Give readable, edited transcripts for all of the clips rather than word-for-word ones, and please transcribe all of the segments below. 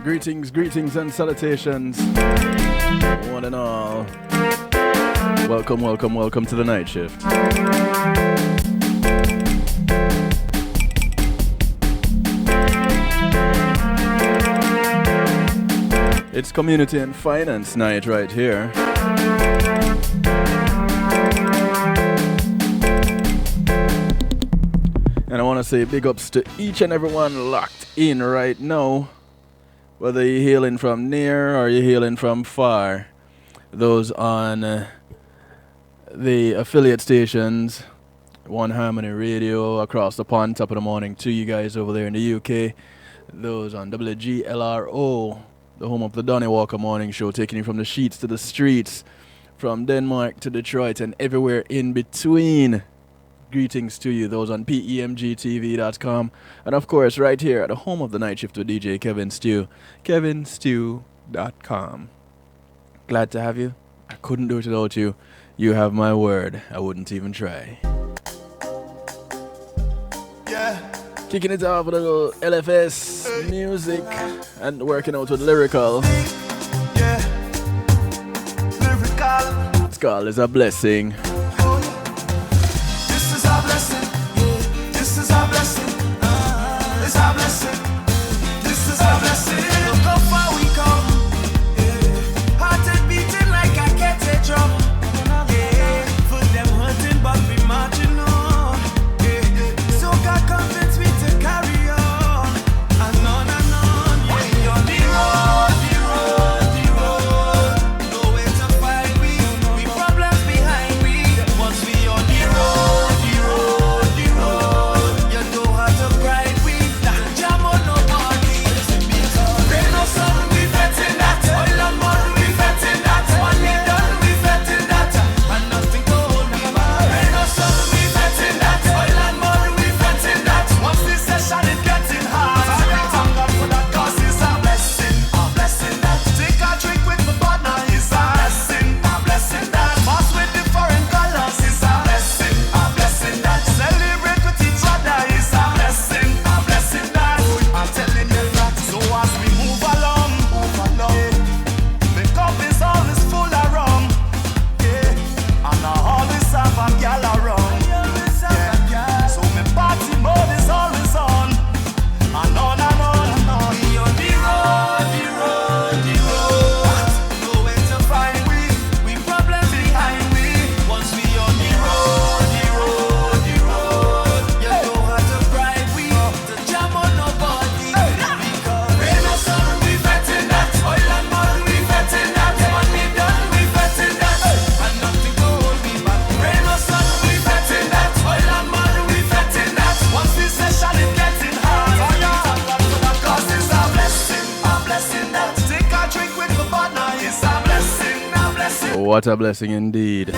Greetings and salutations, one and all. Welcome to the night shift. It's community and finance night right here. And I want to say big ups to each and everyone locked in right now. Whether you're hailing from near or you're hailing from far. Those on the affiliate stations, One Harmony Radio across the pond, top of the morning to you guys over there in the UK. Those on WGLRO, the home of the Donnie Walker Morning Show, taking you from the sheets to the streets, from Denmark to Detroit and everywhere in between. Greetings to you, those on PEMGTV.com, and of course right here at the home of the night shift with DJ Kevin Stew, kevinstew.com. Glad to have you. I couldn't do it without you. You have my word. I wouldn't even try. Yeah. Kicking it off with a little LFS music and working out with lyrical. Yeah. Lyrical. It's called It's a Blessing. What a blessing indeed.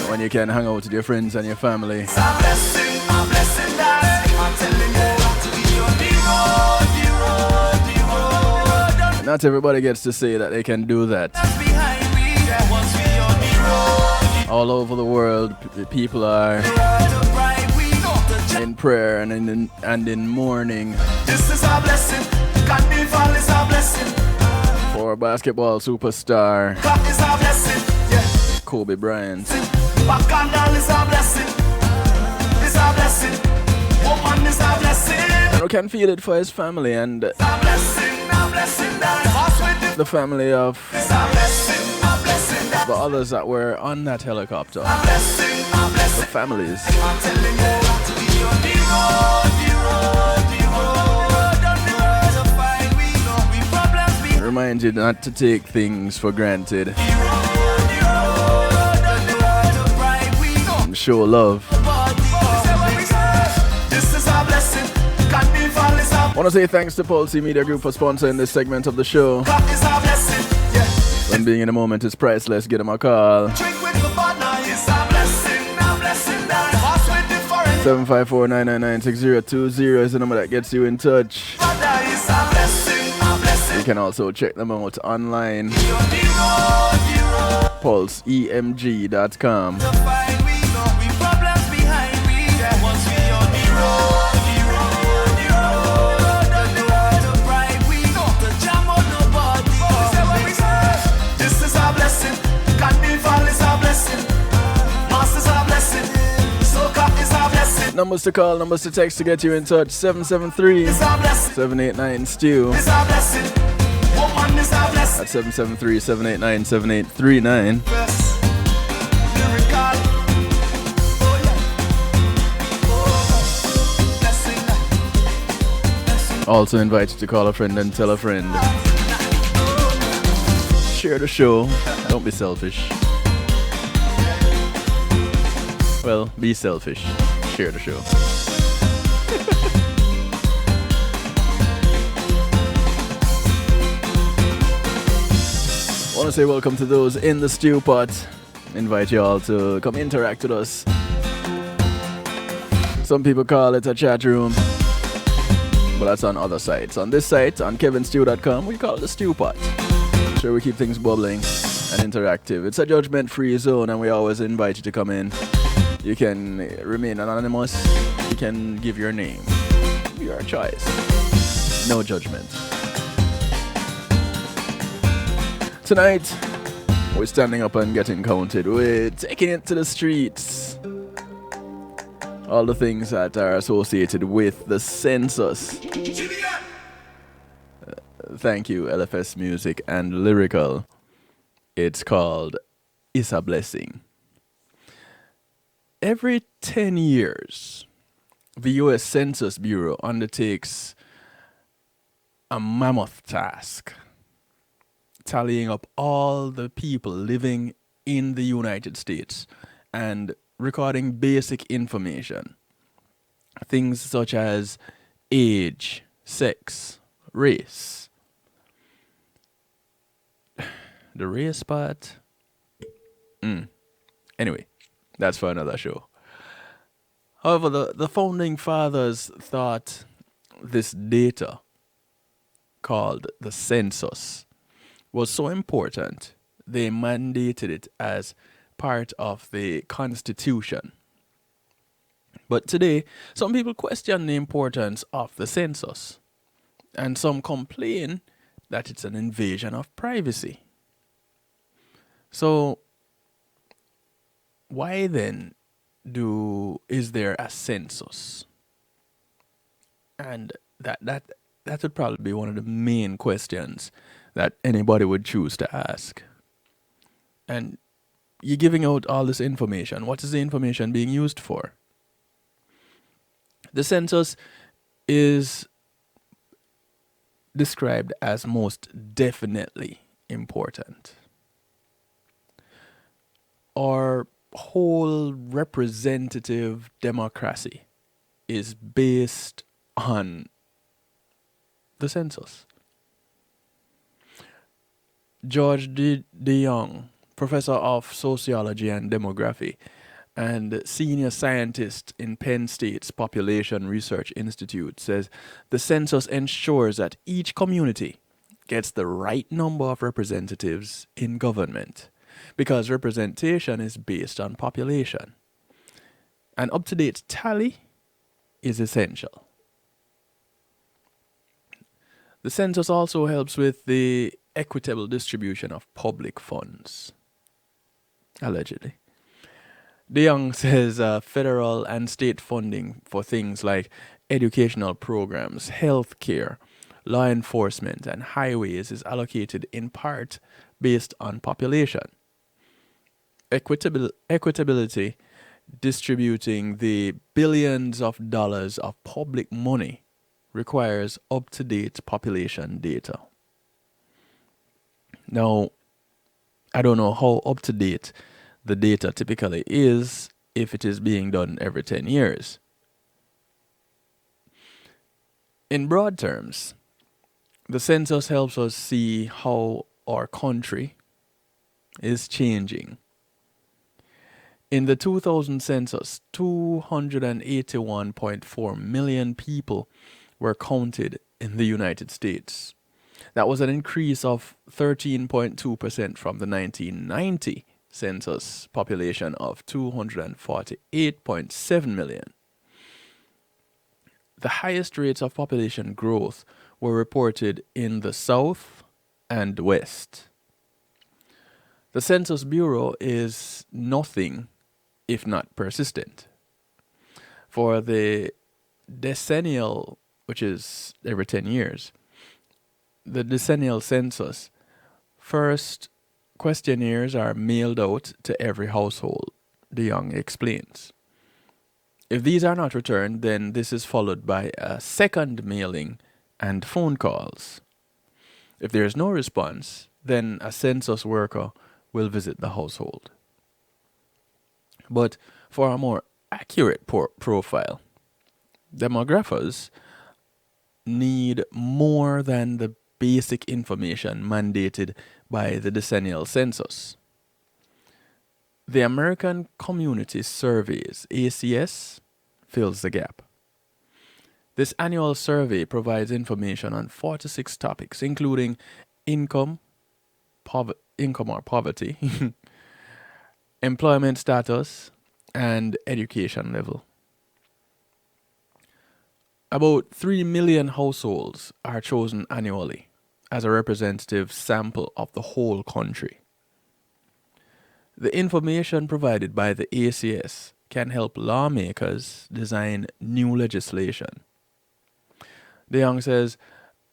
When you can hang out with your friends and your family. Not everybody gets to say that they can do that. All over the world, people are in prayer and in mourning. This is a blessing. Carnival is a blessing. For basketball superstar Kobe Bryant. Bacandal is a blessing. It's a blessing. Woman is a blessing. And we can feel it for his family and the family of the others that were on that helicopter. The families. Remind you not to take things for granted. And show love. I want to say thanks to Pulse Media Group for sponsoring this segment of the show. When being in a moment is priceless, get them a call. 754-999-6020 is the number that gets you in touch. You can also check them out online. PulseEMG.com. Numbers to call, numbers to text to get you in touch. 773-789-STEW. That's 773-789-7839. Also invite you to call a friend and tell a friend. Share the show. Don't be selfish. Well, be selfish. Share the show. I want to say welcome to those in the stew pot. Invite you all to come interact with us. Some people call it a chat room, but that's on other sites. On this site, on kevinstew.com, we call it the stew pot. Sure, we keep things bubbling and interactive. It's a judgment-free zone, and we always invite you to come in. You can remain anonymous. You can give your name. Your choice. No judgment. Tonight, we're standing up and getting counted. We're taking it to the streets. All the things that are associated with the census. Thank you, LFS Music and Lyrical. It's called It's a Blessing. Every 10 years, the U.S. Census Bureau undertakes a mammoth task, tallying up all the people living in the United States and recording basic information. Things such as age, sex, race. The race part? Anyway, that's for another show. However, the founding fathers thought this data, called the census, was so important, they mandated it as part of the Constitution. But today, some people question the importance of the census, and some complain that it's an invasion of privacy. So, why then is there a census? And that would probably be one of the main questions that anybody would choose to ask. And you're giving out all this information. What is the information being used for? The census is described as most definitely important. Our whole representative democracy is based on the census. George de Young, professor of sociology and demography and senior scientist in Penn State's Population Research Institute, says the census ensures that each community gets the right number of representatives in government, because representation is based on population. An up-to-date tally is essential. The census also helps with the equitable distribution of public funds, allegedly. De Young says federal and state funding for things like educational programs, health care, law enforcement, and highways is allocated in part based on population. Equitability, distributing the billions of dollars of public money, requires up-to-date population data. Now, I don't know how up-to-date the data typically is if it is being done every 10 years. In broad terms, the census helps us see how our country is changing. In the 2000 census, 281.4 million people were counted in the United States. That was an increase of 13.2% from the 1990 census population of 248.7 million. The highest rates of population growth were reported in the South and West. The Census Bureau is nothing if not persistent. For the decennial, which is every 10 years, the decennial census, first questionnaires are mailed out to every household, De Young explains. If these are not returned, then this is followed by a second mailing and phone calls. If there is no response, then a census worker will visit the household. But for a more accurate profile, demographers need more than the basic information mandated by the decennial census. The American Community Surveys, ACS, fills the gap. This annual survey provides information on 46 topics, including income or poverty, employment status, and education level. About 3 million households are chosen annually as a representative sample of the whole country. The information provided by the ACS can help lawmakers design new legislation. De Young says,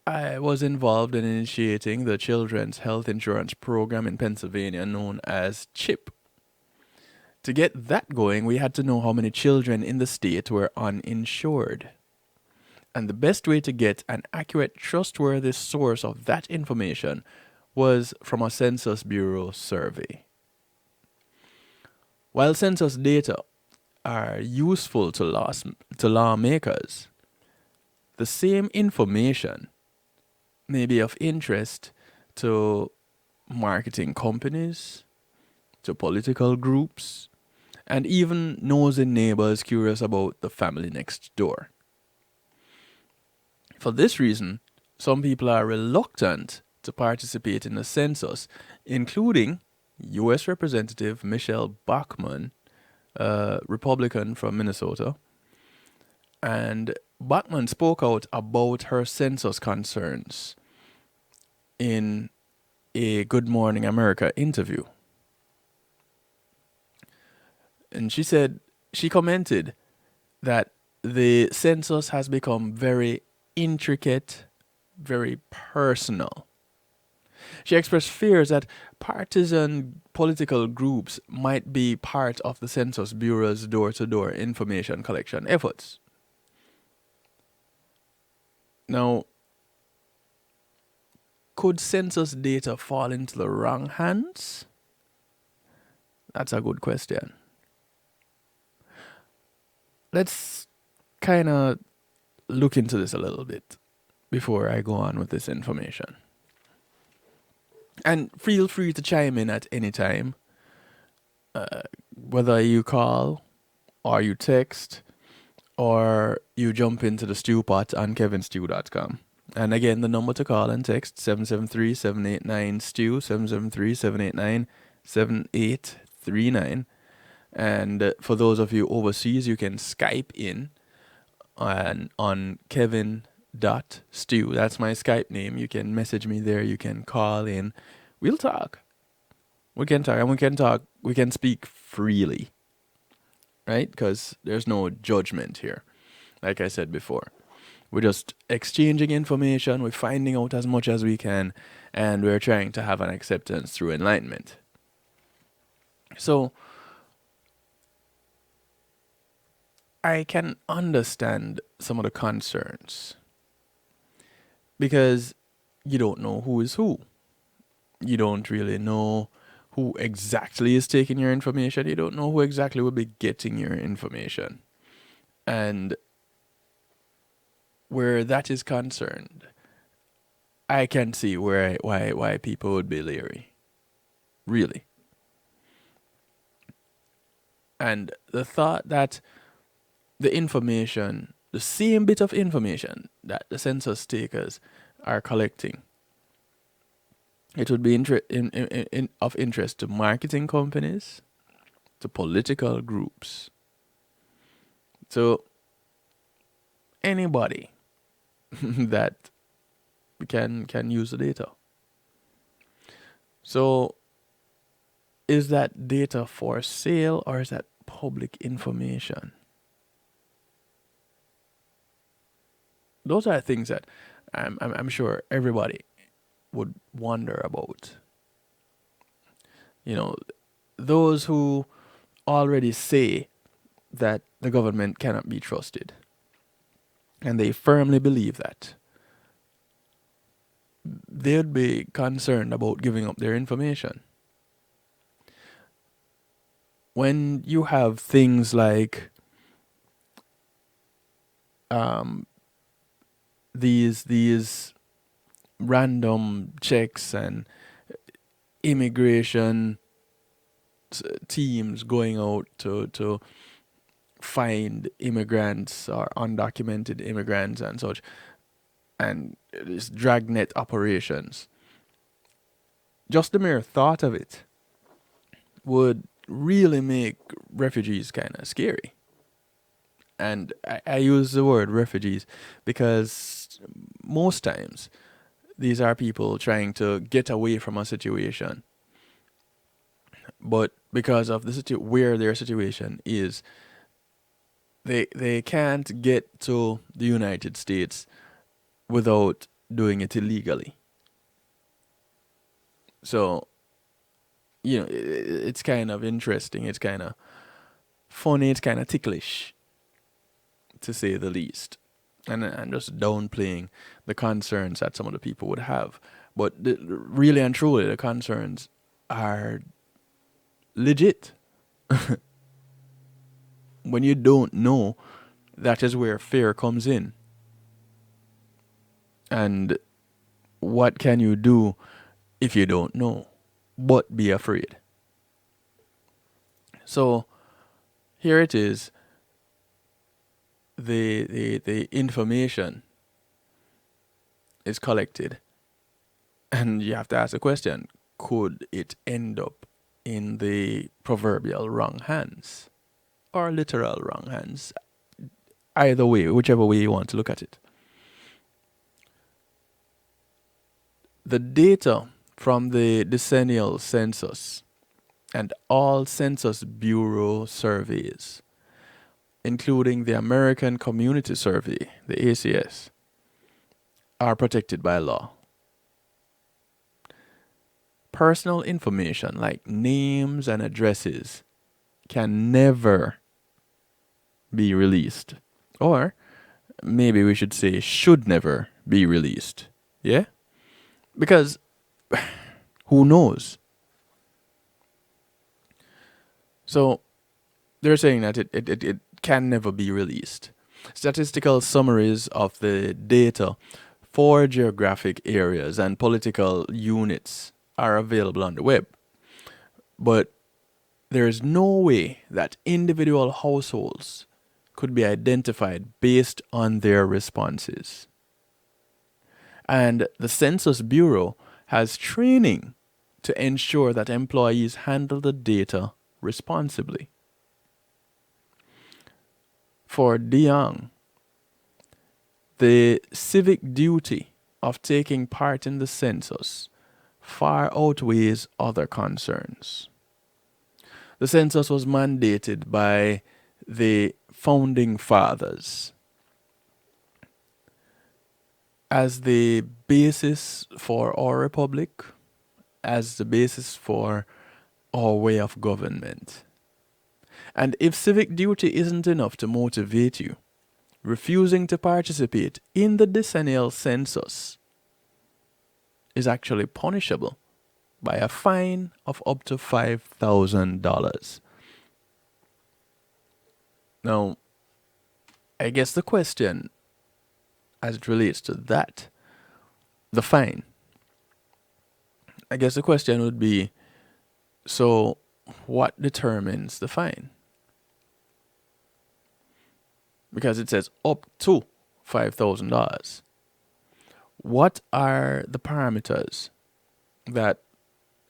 I was involved in initiating the Children's Health Insurance Program in Pennsylvania known as CHIP. To get that going, we had to know how many children in the state were uninsured. And the best way to get an accurate, trustworthy source of that information was from a Census Bureau survey. While census data are useful to lawmakers, the same information may be of interest to marketing companies, to political groups, and even nosy neighbors curious about the family next door. For this reason, some people are reluctant to participate in the census, including U.S. Representative Michelle Bachmann, a Republican from Minnesota. And Bachmann spoke out about her census concerns in a Good Morning America interview. And she commented that the census has become very intricate, very personal. She expressed fears that partisan political groups might be part of the Census Bureau's door-to-door information collection efforts. Now, could census data fall into the wrong hands? That's a good question. Let's kind of look into this a little bit before I go on with this information. And feel free to chime in at any time, whether you call or you text or you jump into the stew pot on kevinstew.com. And again, the number to call and text 773-789-STEW, 773-789-7839. And for those of you overseas, you can Skype in on kevin.stew. That's my Skype name. You can message me there. You can call in. We'll talk. We can talk, and we can speak freely, right? Because there's no judgment here, like I said before. We're just exchanging information, we're finding out as much as we can, and we're trying to have an acceptance through enlightenment. So, I can understand some of the concerns, because you don't know who is who. You don't really know who exactly is taking your information. You don't know who exactly will be getting your information. And where that is concerned, I can see why people would be leery. Really. And the thought that the information, the same bit of information that the census takers are collecting, it would be of interest to marketing companies, to political groups, to anybody that can use the data. So, is that data for sale or is that public information? Those are things that I'm sure everybody would wonder about. You know, those who already say that the government cannot be trusted, and they firmly believe that, they'd be concerned about giving up their information. When you have things like um, these random checks and immigration teams going out to find immigrants or undocumented immigrants and such, and these dragnet operations, just the mere thought of it would really make refugees kind of scary. And I use the word refugees because most times these are people trying to get away from a situation, but because of where their situation is, they can't get to the United States without doing it illegally. So, it's kind of interesting. It's kind of funny. It's kind of ticklish, to say the least. And I'm just downplaying the concerns that some of the people would have. But really and truly, the concerns are legit. When you don't know, that is where fear comes in. And what can you do if you don't know? But be afraid. So here it is. The information is collected, and you have to ask the question: could it end up in the proverbial wrong hands, or literal wrong hands? Either way, whichever way you want to look at it. The data from the decennial census and all Census Bureau surveys, including the American Community Survey, the ACS, are protected by law. Personal information like names and addresses can never be released. Or maybe we should say should never be released. Yeah? Because who knows? So they're saying that it can never be released. Statistical summaries of the data for geographic areas and political units are available on the web. But there is no way that individual households could be identified based on their responses. And the Census Bureau has training to ensure that employees handle the data responsibly. For DeYoung, the civic duty of taking part in the census far outweighs other concerns. The census was mandated by the founding fathers as the basis for our republic, as the basis for our way of government. And if civic duty isn't enough to motivate you, refusing to participate in the decennial census is actually punishable by a fine of up to $5,000. Now, I guess the question as it relates to that, the fine, I guess the question would be, so what determines the fine? Because it says up to $5,000. What are the parameters that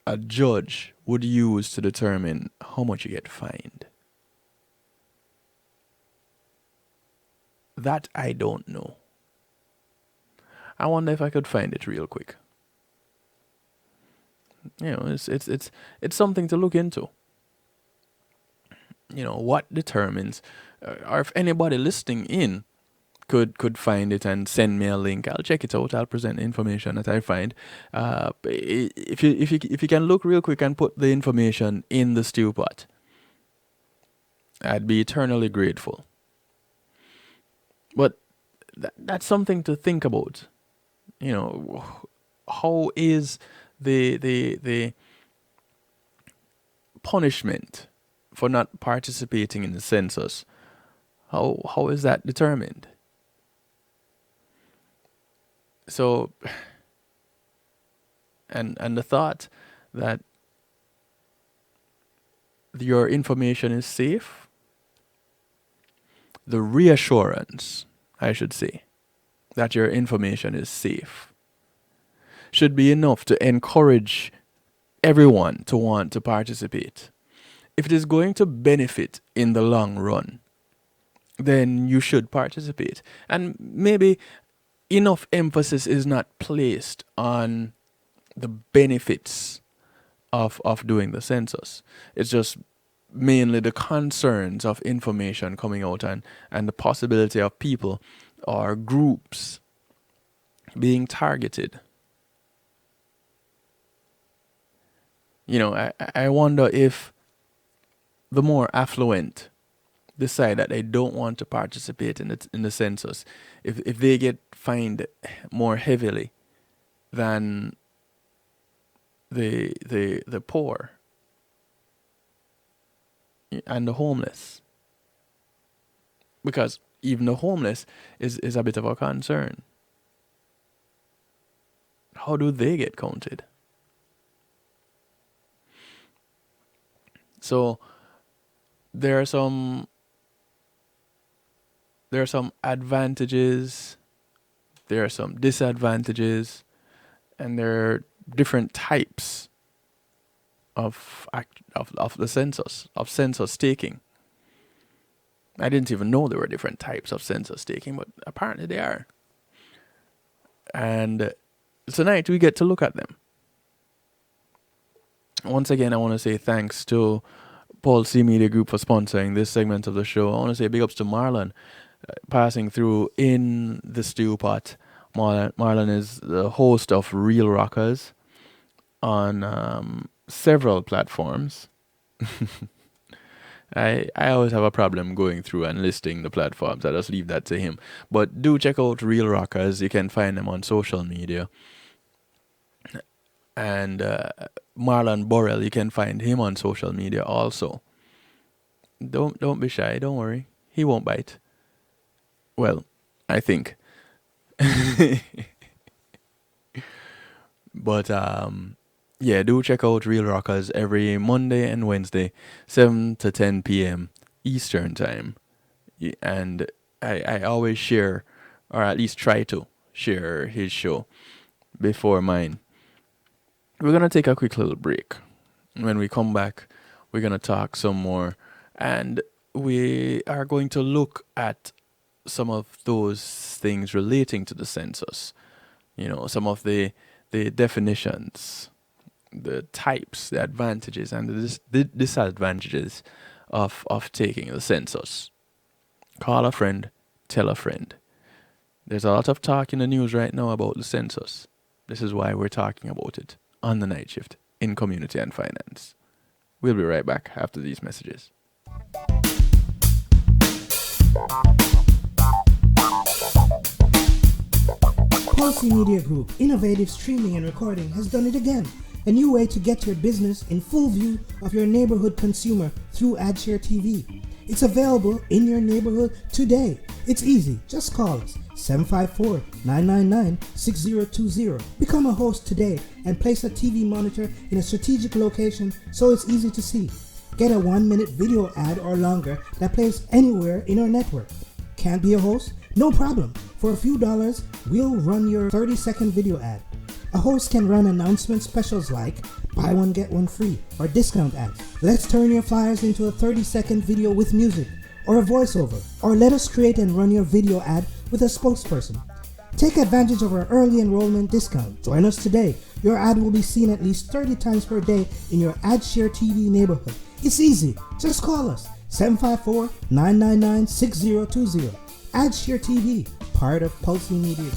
a judge would use to determine how much you get fined? That I don't know. I wonder if I could find it real quick. It's something to look into. What determines, or if anybody listening in could find it and send me a link, I'll check it out. I'll present the information that I find. If you can look real quick and put the information in the stew pot, I'd be eternally grateful. But that's something to think about. You know, how is the punishment for not participating in the census? How is that determined? So, and the thought that your information is safe, the reassurance, I should say, that your information is safe should be enough to encourage everyone to want to participate. If it is going to benefit in the long run, then you should participate. And maybe enough emphasis is not placed on the benefits of doing the census. It's just mainly the concerns of information coming out and the possibility of people or groups being targeted. You know, I wonder if the more affluent decide that they don't want to participate in the census, if they get fined more heavily than the poor and the homeless, because even the homeless is a bit of a concern. How do they get counted? So there are some advantages, there are some disadvantages, and there are different types of the census, of census taking. I didn't even know there were different types of census taking, but apparently they are. And tonight we get to look at them. Once again, I want to say thanks to Paul C. Media Group for sponsoring this segment of the show. I want to say big ups to Marlon passing through in the stew pot. Marlon is the host of Real Rockers on several platforms. I always have a problem going through and listing the platforms. I just leave that to him. But do check out Real Rockers. You can find them on social media. And Marlon Borrell, you can find him on social media also. Don't be shy. Don't worry. He won't bite. Well, I think. But yeah, do check out Real Rockers every Monday and Wednesday, 7 to 10 p.m. Eastern Time. And I always share, or at least try to share his show before mine. We're going to take a quick little break. When we come back, we're going to talk some more. And we are going to look at some of those things relating to the census. You know, some of the definitions, the types, the advantages, and the disadvantages of taking the census. Call a friend, tell a friend. There's a lot of talk in the news right now about the census. This is why we're talking about it on the night shift in Community and Finance. We'll be right back after these messages. Policy Media Group, innovative streaming and recording, has done it again. A new way to get your business in full view of your neighborhood consumer through AdShare TV. It's available in your neighborhood today. It's easy. Just call us 754-999-6020. Become a host today and place a TV monitor in a strategic location so it's easy to see. Get a 1-minute video ad or longer that plays anywhere in our network. Can't be a host? No problem. For a few dollars, we'll run your 30-second video ad. A host can run announcement specials like buy one get one free or discount ads. Let's turn your flyers into a 30-second video with music or a voiceover, or let us create and run your video ad with a spokesperson. Take advantage of our early enrollment discount. Join us today. Your ad will be seen at least 30 times per day in your AdShare TV neighborhood. It's easy. Just call us 754-999-6020. AdShare TV, part of Pulse Media Group.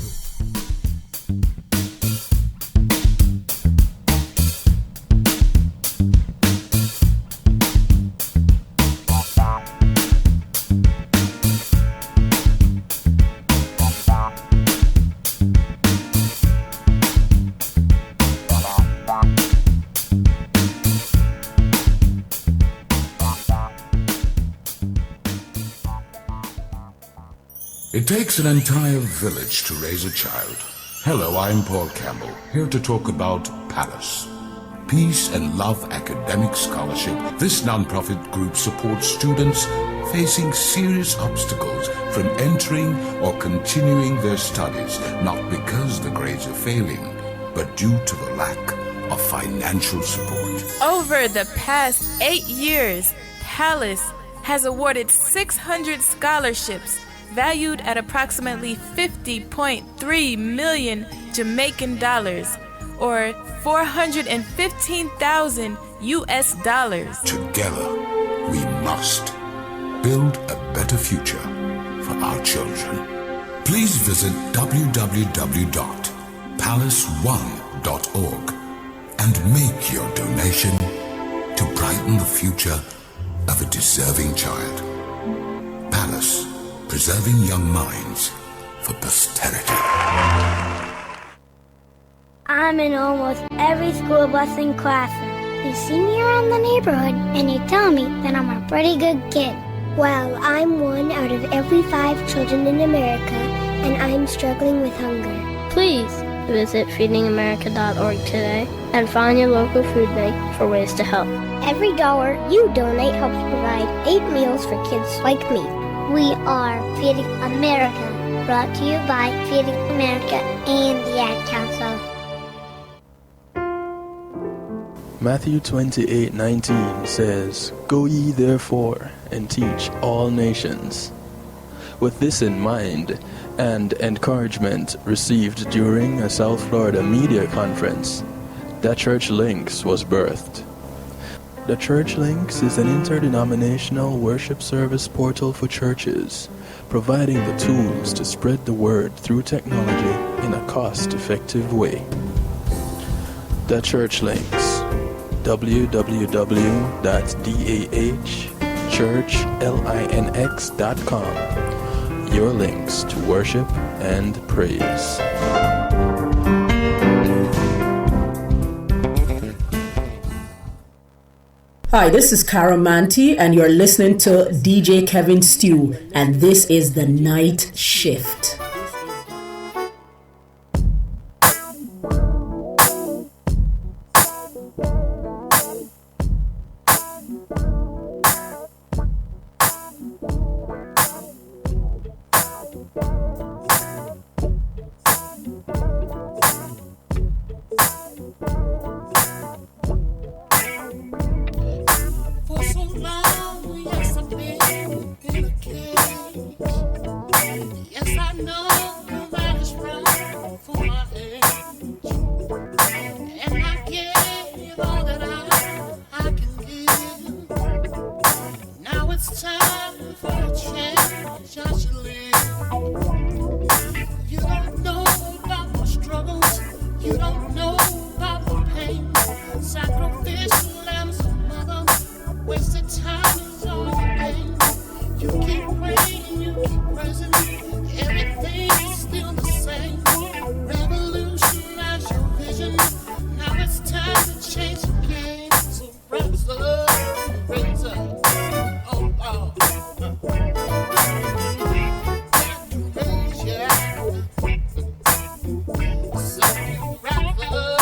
It takes an entire village to raise a child. Hello, I'm Paul Campbell, here to talk about Palace. Peace and Love Academic Scholarship. This non-profit group supports students facing serious obstacles from entering or continuing their studies, not because the grades are failing, but due to the lack of financial support. Over the past 8 years, Palace has awarded 600 scholarships valued at approximately 50.3 million Jamaican dollars, or 415,000 US dollars. Together, we must build a better future for our children. Please visit www.palace1.org and make your donation to brighten the future of a deserving child. Palace, preserving young minds for posterity. I'm in almost every school bus in classroom. You see me around the neighborhood and you tell me that I'm a pretty good kid. Well, I'm 1 out of every 5 children in America, and I'm struggling with hunger. Please visit feedingamerica.org today and find your local food bank for ways to help. Every dollar you donate helps provide 8 meals for kids like me. We are Feeding America, brought to you by Feeding America and the Ad Council. Matthew 28:19 says, "Go ye therefore and teach all nations." With this in mind, and encouragement received during a South Florida media conference, The Church Links was birthed. The Church Links is an interdenominational worship service portal for churches, providing the tools to spread the word through technology in a cost-effective way. The Church Links, www.dahchurchlinx.com, your links to worship and praise. Hi, this is Cara Manti, and you're listening to DJ Kevin Stew, and this is The Night Shift. Love.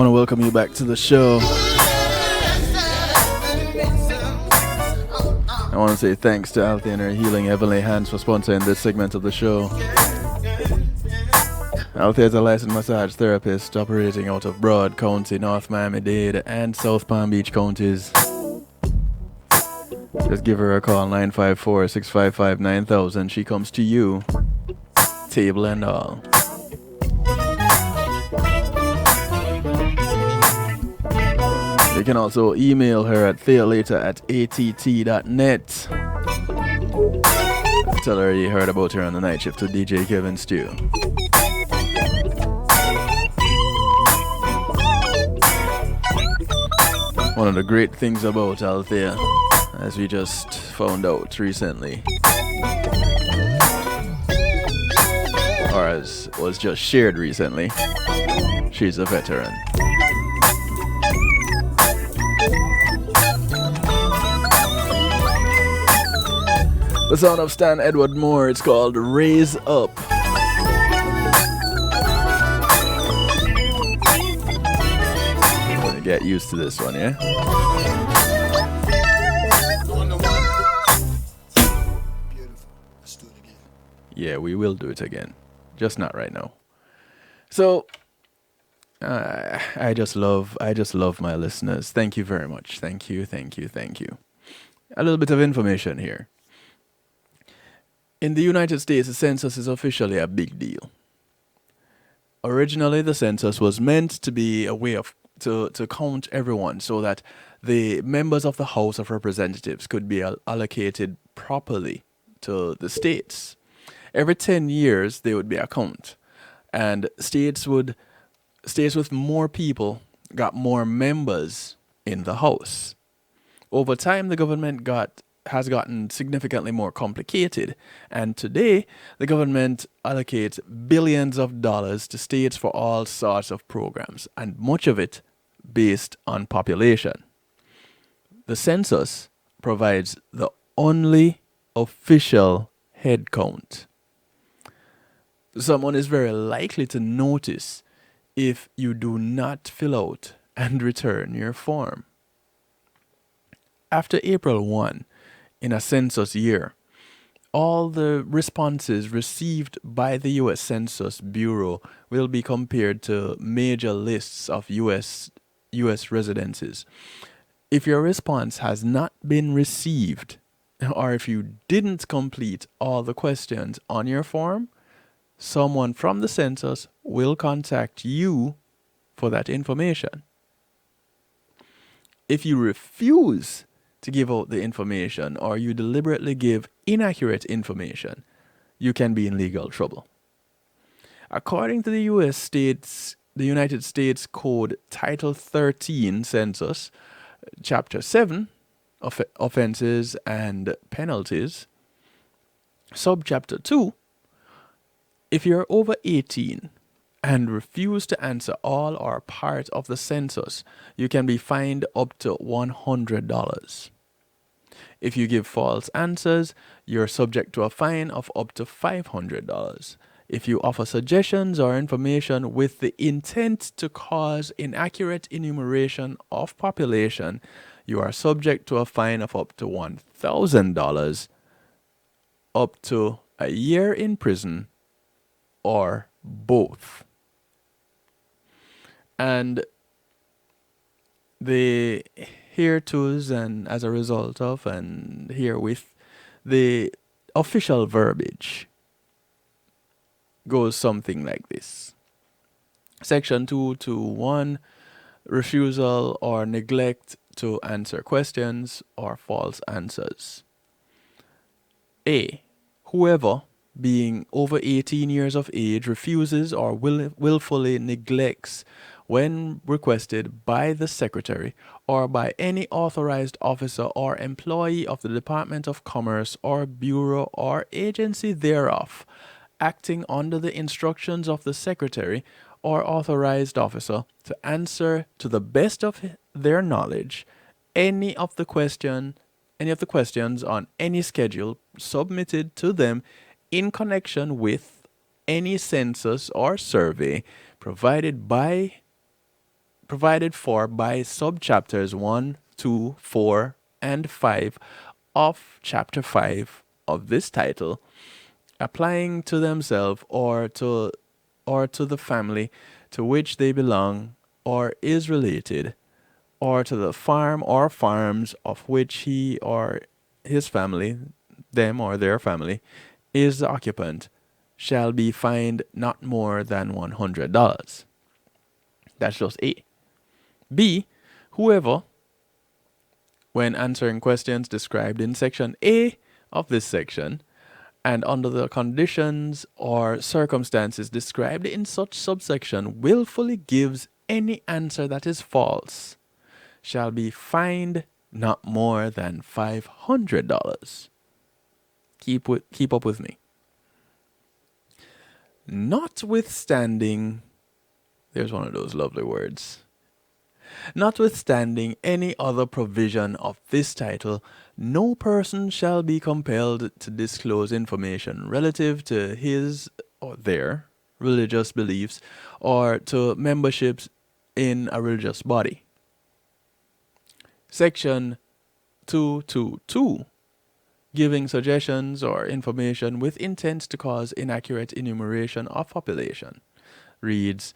want to welcome you back to the show. I want to say thanks to Althea and her Healing Heavenly Hands for sponsoring this segment of the show. Althea is a licensed massage therapist operating out of Broad County, North Miami-Dade, and South Palm Beach counties. Just give her a call, 954-655-9000. She comes to you, table and all. You can also email her at thealater@att.net. Tell her you heard about her on the night shift to DJ Kevin Stew. One of the great things about Althea, as we just found out recently, or as was just shared recently, she's a veteran. The sound of Stan Edward Moore, it's called Raise Up. Get used to this one, yeah? Beautiful. Let's do it again. Yeah, we will do it again. Just not right now. So, I just love my listeners. Thank you very much. Thank you. A little bit of information here. In the United States, the census is officially a big deal. Originally, the census was meant to be a way of to count everyone so that the members of the House of Representatives could be allocated properly to the states. Every 10 years, there would be a count. And states with more people got more members in the House. Over time, the government has gotten significantly more complicated, and today the government allocates billions of dollars to states for all sorts of programs, and much of it based on population. The census provides the only official head count. Someone is very likely to notice if you do not fill out and return your form. After April 1, in a census year, all the responses received by the U.S. Census Bureau will be compared to major lists of U.S. residences. If your response has not been received, or if you didn't complete all the questions on your form, someone from the census will contact you for that information. If you refuse to give out the information, or you deliberately give inaccurate information, you can be in legal trouble. According to the United States Code Title 13 Census, Chapter 7, Offenses and Penalties, Subchapter 2, if you're over 18 and refuse to answer all or part of the census, you can be fined up to $100. If you give false answers, you're subject to a fine of up to $500. If you offer suggestions or information with the intent to cause inaccurate enumeration of population, you are subject to a fine of up to $1,000, up to a year in prison, or both. And the heretos, and as a result of, and herewith, the official verbiage goes something like this. Section 221, refusal or neglect to answer questions or false answers. A. Whoever, being over 18 years of age, refuses or willfully neglects when requested by the Secretary or by any authorized officer or employee of the Department of Commerce or Bureau or agency thereof, acting under the instructions of the Secretary or authorized officer, to answer to the best of their knowledge any of the questions on any schedule submitted to them in connection with any census or survey provided provided for by subchapters 1, 2, 4, and 5 of chapter 5 of this title, applying to themselves or to the family to which they belong or is related, or to the farm or farms of which he or his family, them or their family, is the occupant, shall be fined not more than $100. That's just A. B. Whoever, when answering questions described in section A of this section, and under the conditions or circumstances described in such subsection, willfully gives any answer that is false, shall be fined not more than $500. Keep up with me. Notwithstanding, there's one of those lovely words. Notwithstanding any other provision of this title, no person shall be compelled to disclose information relative to his or their religious beliefs or to memberships in a religious body. Section 222, giving suggestions or information with intent to cause inaccurate enumeration of population, reads,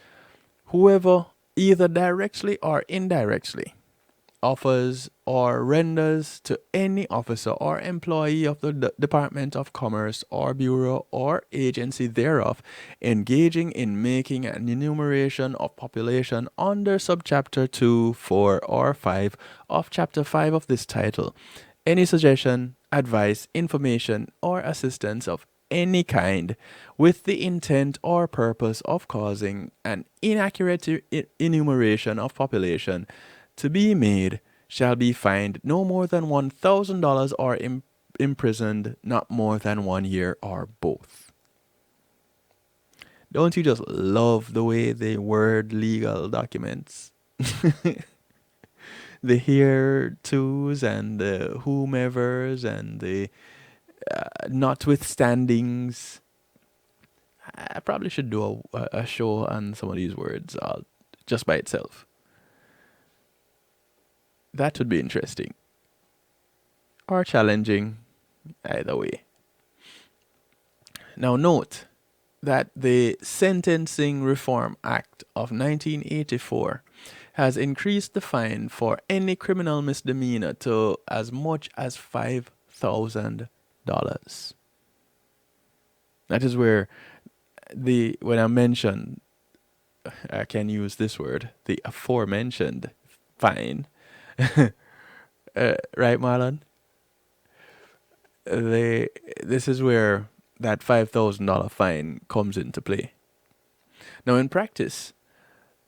whoever either directly or indirectly offers or renders to any officer or employee of the Department of Commerce or Bureau or agency thereof engaging in making an enumeration of population under subchapter 2, 4, or 5 of chapter 5 of this title, any suggestion, advice, information, or assistance of any kind with the intent or purpose of causing an inaccurate enumeration of population to be made shall be fined no more than $1,000 or imprisoned not more than 1 year or both. Don't you just love the way they word legal documents? The here tos and the whomevers and the notwithstandings. I probably should do a show on some of these words just by itself. That would be interesting. Or challenging, either way. Now note that the Sentencing Reform Act of 1984 has increased the fine for any criminal misdemeanor to as much as $5,000. That is where when I mention, I can use this word, the aforementioned fine. Right, Marlon? This is where that $5,000 fine comes into play. Now, in practice,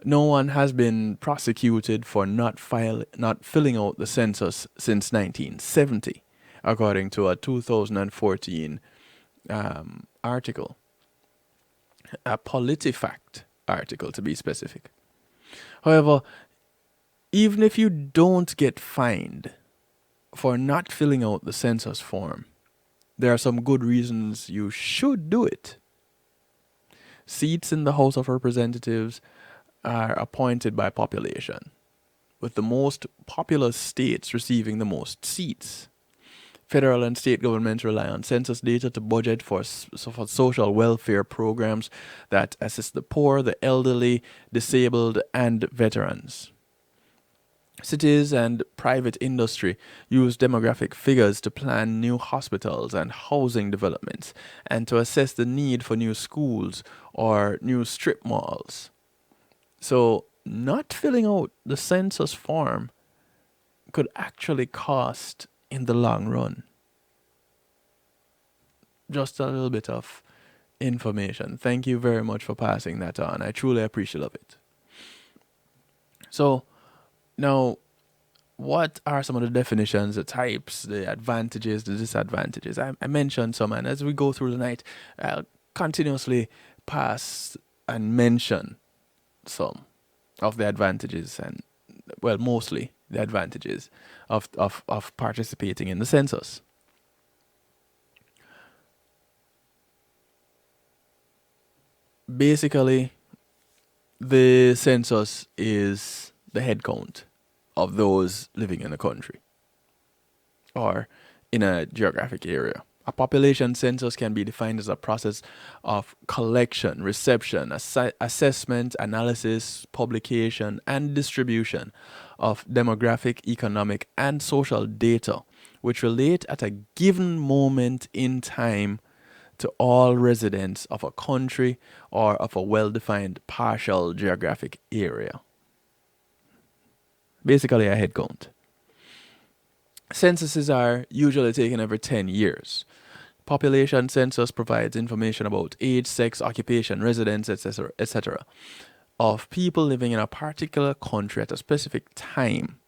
no one has been prosecuted for not filling out the census since 1970, according to a 2014 article, a PolitiFact article to be specific. However, even if you don't get fined for not filling out the census form, there are some good reasons you should do it. Seats in the House of Representatives are appointed by population, with the most populous states receiving the most seats. Federal and state governments rely on census data to budget for social welfare programs that assist the poor, the elderly, disabled, and veterans. Cities and private industry use demographic figures to plan new hospitals and housing developments and to assess the need for new schools or new strip malls. So, not filling out the census form could actually cost in the long run. Just a little bit of information. Thank you very much for passing that on. I truly appreciate it. So, now, what are some of the definitions, the types, the advantages, the disadvantages? I mentioned some, and as we go through the night, I'll continuously pass and mention some of the advantages and, well, mostly the advantages of participating in the census. Basically, the census is the head count of those living in the country or in a geographic area. A population census can be defined as a process of collection, reception, assessment, analysis, publication, and distribution of demographic, economic, and social data which relate at a given moment in time to all residents of a country or of a well-defined partial geographic area. Basically, a head count. Censuses are usually taken every 10 years. Population census provides information about age, sex, occupation, residence, etc., of people living in a particular country at a specific time.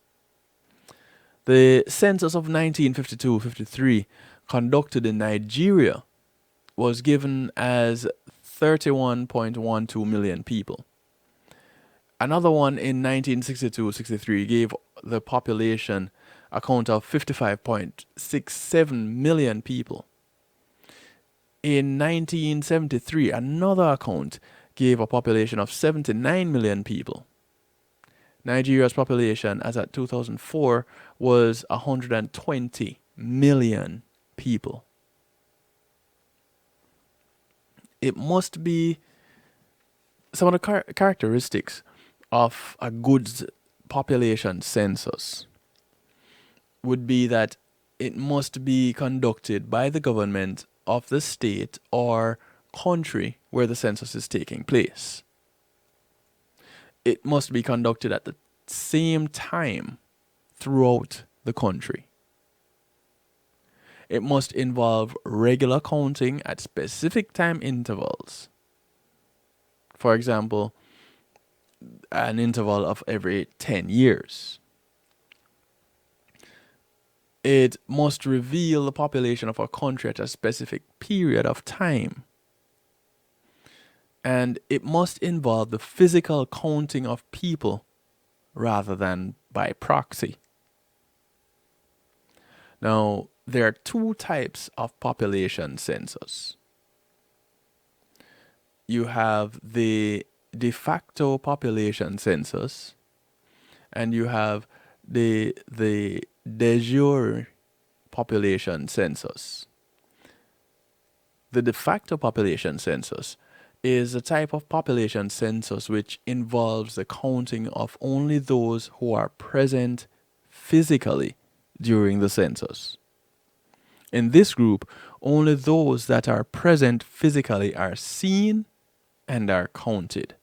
The census of 1952-53 conducted in Nigeria was given as 31.12 million people. Another one in 1962-63 gave the population a count of 55.67 million people. In 1973, another account gave a population of 79 million people. Nigeria's population as at 2004 was 120 million people. It must be some of the characteristics of a good population census would be that it must be conducted by the government of the state or country where the census is taking place. It must be conducted at the same time throughout the country. It must involve regular counting at specific time intervals. For example, an interval of every 10 years. It must reveal the population of a country at a specific period of time. And it must involve the physical counting of people rather than by proxy. Now, there are two types of population census. You have the de facto population census, and you have the de jure population census. The de facto population census is a type of population census which involves the counting of only those who are present physically during the census. In this group, only those that are present physically are seen and are counted.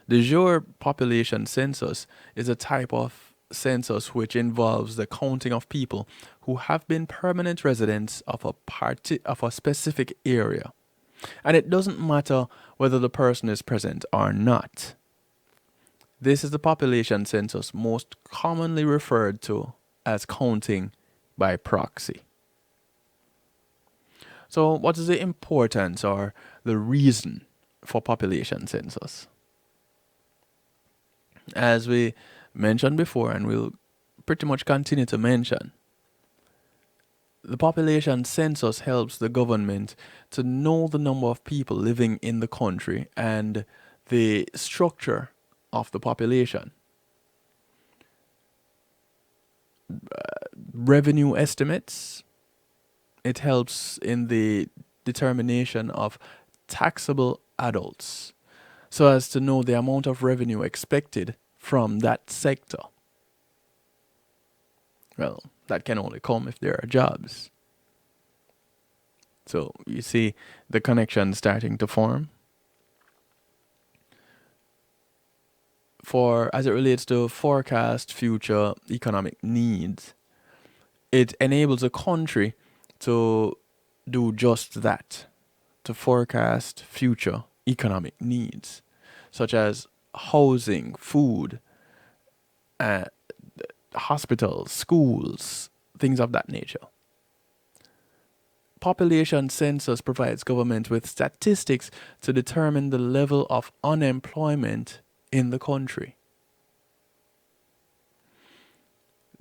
The jure population census is a type of census which involves the counting of people who have been permanent residents of a specific area. And it doesn't matter whether the person is present or not. This is the population census most commonly referred to as counting by proxy. So, what is the importance or the reason for population census? As we mentioned before, and we'll pretty much continue to mention, the population census helps the government to know the number of people living in the country and the structure of the population. Revenue estimates. It helps in the determination of taxable adults so as to know the amount of revenue expected from that sector. Well, that can only come if there are jobs. So you see the connection starting to form. As it relates to forecast future economic needs, it enables a country to do just that, to forecast future economic needs, such as housing, food, hospitals, schools, things of that nature. Population census provides government with statistics to determine the level of unemployment in the country.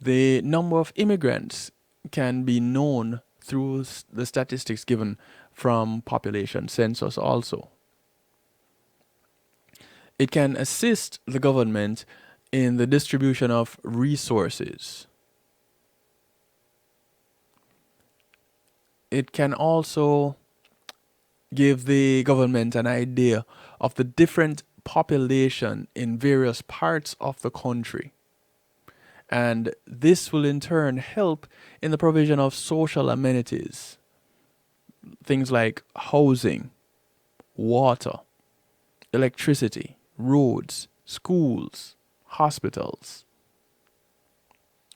The number of immigrants can be known through the statistics given from population census also. It can assist the government in the distribution of resources. It can also give the government an idea of the different population in various parts of the country. And this will in turn help in the provision of social amenities, things like housing, water, electricity, roads, schools, hospitals,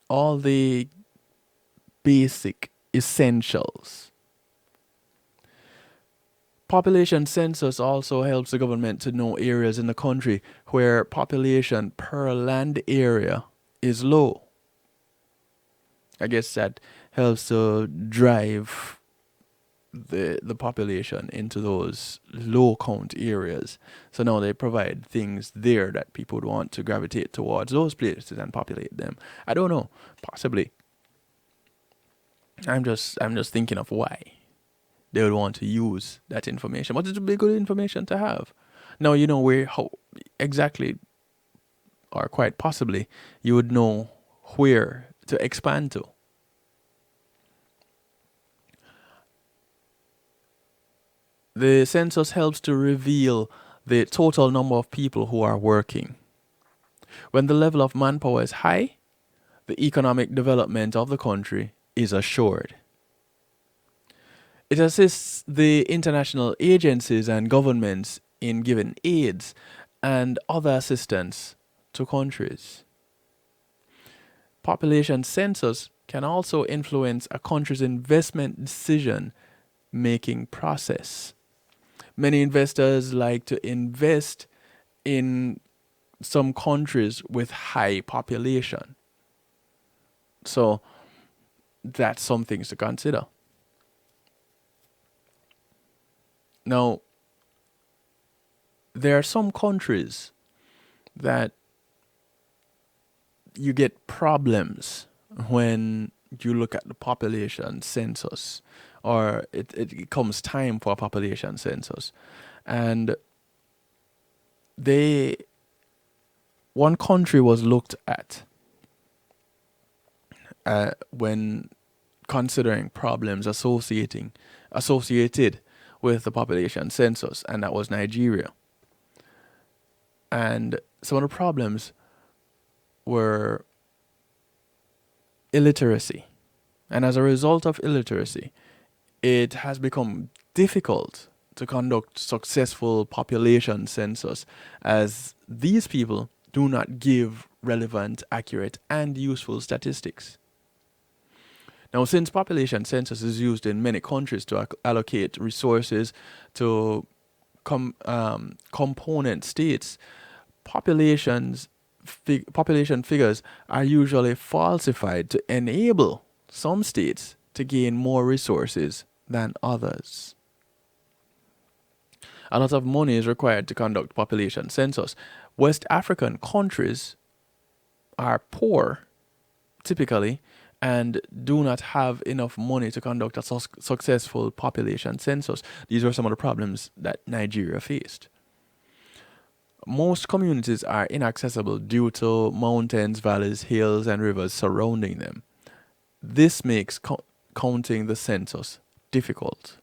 all the basic essentials. Population census also helps the government to know areas in the country where population per land area is low. I guess that helps to drive the population into those low count areas. So now they provide things there that people would want to gravitate towards those places and populate them. I don't know, possibly. I'm just thinking of why they would want to use that information. But it would be good information to have. Now you know where how exactly, or quite possibly, you would know where to expand to. The census helps to reveal the total number of people who are working. When the level of manpower is high, the economic development of the country is assured. It assists the international agencies and governments in giving aids and other assistance to countries. Population census can also influence a country's investment decision making process. Many investors like to invest in some countries with high population. So that's some things to consider. Now, there are some countries that you get problems when you look at the population census, or it comes time for a population census. And one country was looked at when considering problems associated with the population census, and that was Nigeria. And some of the problems were illiteracy. And as a result of illiteracy, it has become difficult to conduct successful population census, as these people do not give relevant, accurate, and useful statistics. Now, since population census is used in many countries to allocate resources to component states, population figures are usually falsified to enable some states to gain more resources than others. A lot of money is required to conduct population census. West African countries are poor, typically, and do not have enough money to conduct a successful population census. These are some of the problems that Nigeria faced. Most communities are inaccessible due to mountains, valleys, hills, and rivers surrounding them. This makes counting the census difficult.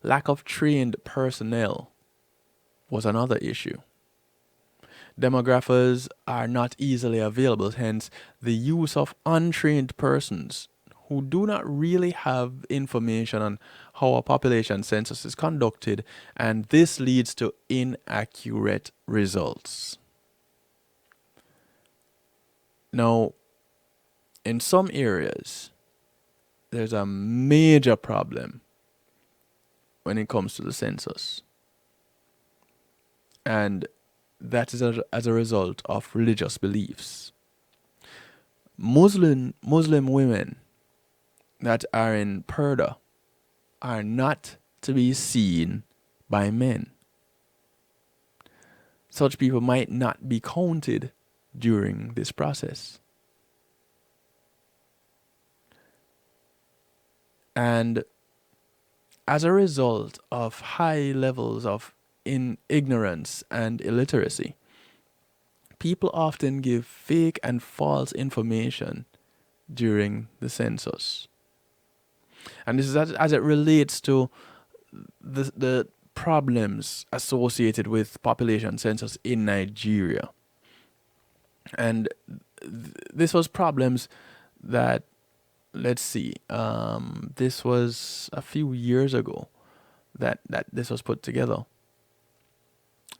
Lack of trained personnel was another issue. Demographers are not easily available, hence the use of untrained persons who do not really have information on how a population census is conducted, and this leads to inaccurate results. Now, in some areas, there's a major problem when it comes to the census. And that is as a result of religious beliefs. Muslim women that are in Purdah are not to be seen by men. Such people might not be counted during this process. And as a result of high levels of in ignorance and illiteracy. People often give fake and false information during the census. And this is as it relates to the problems associated with population census in Nigeria. And this was problems that, let's see, this was a few years ago that this was put together.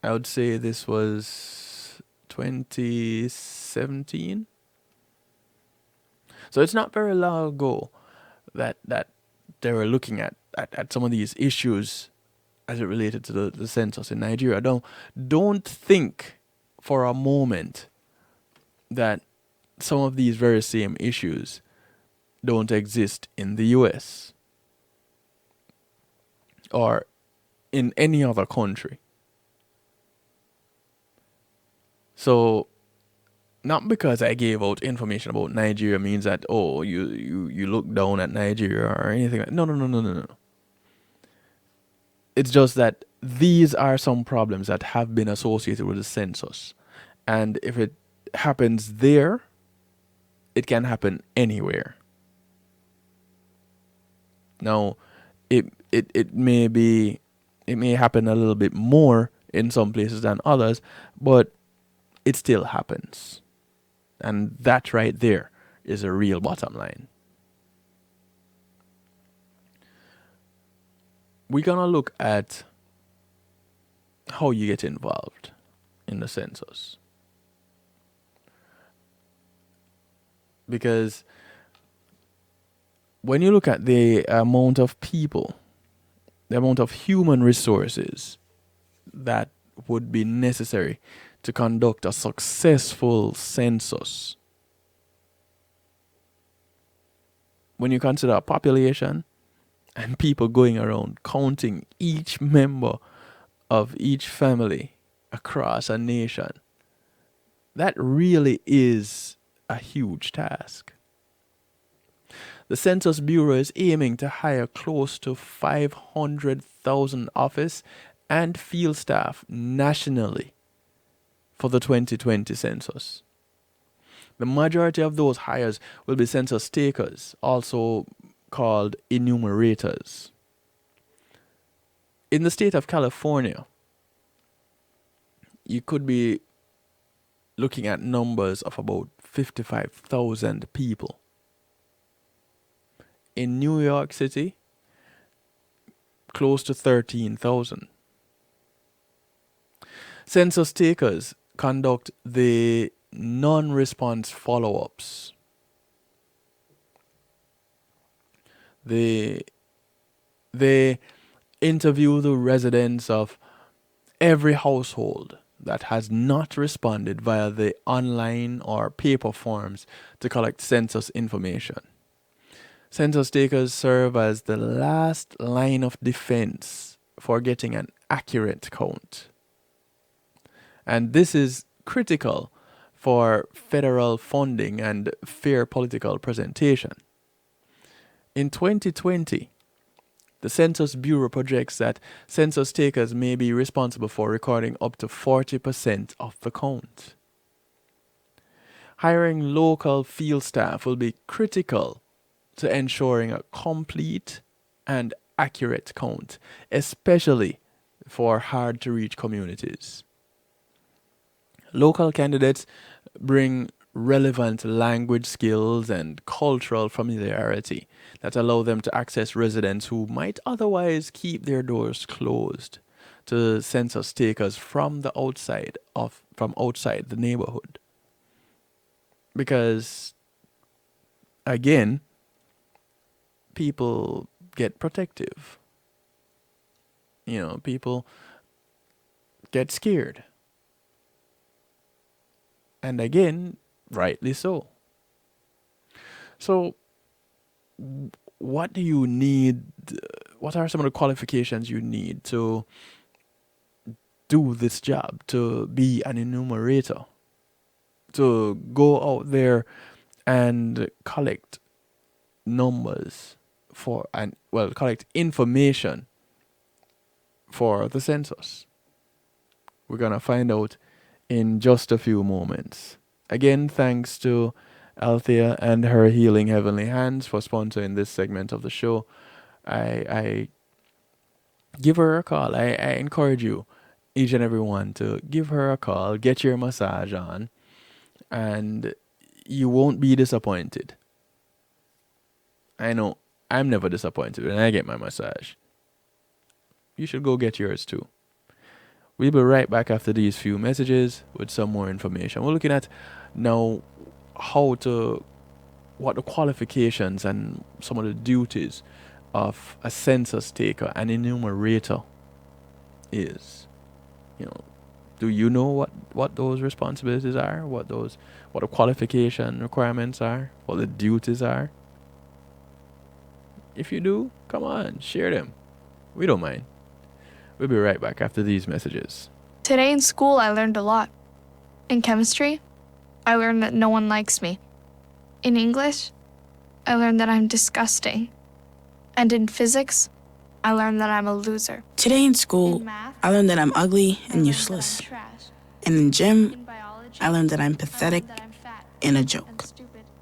I would say this was 2017. So it's not very long ago that they were looking at some of these issues as it related to the census in Nigeria. Don't think for a moment that some of these very same issues don't exist in the US or in any other country. So not because I gave out information about Nigeria means that, oh, you look down at Nigeria or anything like that. No. It's just that these are some problems that have been associated with the census. And if it happens there, it can happen anywhere. Now, it may happen a little bit more in some places than others, but it still happens. And that right there is a real bottom line. We're going to look at how you get involved in the census. Because when you look at the amount of people, the amount of human resources that would be necessary to conduct a successful census, when you consider a population and people going around counting each member of each family across a nation, that really is a huge task. The Census Bureau is aiming to hire close to 500,000 office and field staff nationally for the 2020 census. The majority of those hires will be census takers, also called enumerators. In the state of California, you could be looking at numbers of about 55,000 people. In New York City, close to 13,000. Census takers conduct the non-response follow-ups. They interview the residents of every household that has not responded via the online or paper forms to collect census information. Census takers serve as the last line of defense for getting an accurate count. And this is critical for federal funding and fair political presentation. In 2020, the Census Bureau projects that census takers may be responsible for recording up to 40% of the count. Hiring local field staff will be critical to ensuring a complete and accurate count, especially for hard-to-reach communities. Local candidates bring relevant language skills and cultural familiarity that allow them to access residents who might otherwise keep their doors closed to census takers from outside the neighborhood. Because, again, people get protective. People get scared. And again, rightly so. So, what do you need? What are some of the qualifications you need to do this job, to be an enumerator, to go out there and collect numbers collect information for the census? We're going to find out in just a few moments. Again, thanks to Althea and her Healing Heavenly Hands for sponsoring this segment of the show. I give her a call. I encourage you, each and every one, to give her a call, get your massage on, and you won't be disappointed. I know I'm never disappointed when I get my massage. You should go get yours too. We'll be right back after these few messages with some more information. We're looking at now what the qualifications and some of the duties of a census taker, an enumerator is. Do you know what those responsibilities are? What the qualification requirements are? What the duties are? If you do, come on, share them. We don't mind. We'll be right back after these messages. Today in school, I learned a lot. In chemistry, I learned that no one likes me. In English, I learned that I'm disgusting. And in physics, I learned that I'm a loser. Today in school, I learned that I'm ugly and useless. And in gym, I learned that I'm pathetic and a joke.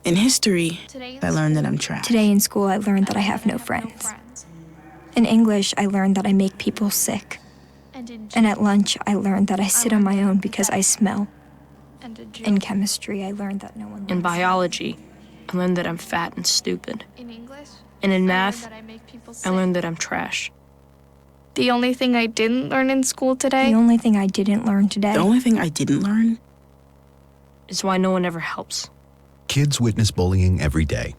In history, I learned that I'm trash. Today in school, I learned that I have no friends. In English, I learned that I make people sick. And at lunch, I learned that I sit on my own because I smell. In chemistry, I learned that no one likes me. In biology, I learned that I'm fat and stupid. And in math, I learned that I'm trash. The only thing I didn't learn in school today? The only thing I didn't learn today? The only thing I didn't learn? Is why no one ever helps. Kids witness bullying every day.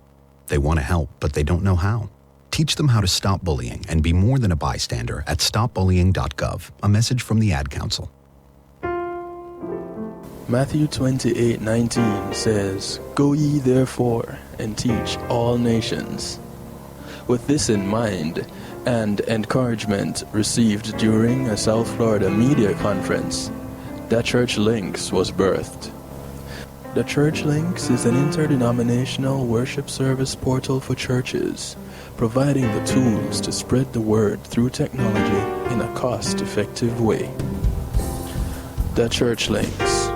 They want to help, but they don't know how. Teach them how to stop bullying and be more than a bystander at stopbullying.gov. A message from the Ad Council. Matthew 28:19 says, "Go ye therefore and teach all nations." With this in mind, and encouragement received during a South Florida media conference, The Church Links was birthed. The Church Links is an interdenominational worship service portal for churches, providing the tools to spread the word through technology in a cost-effective way. The Church Links,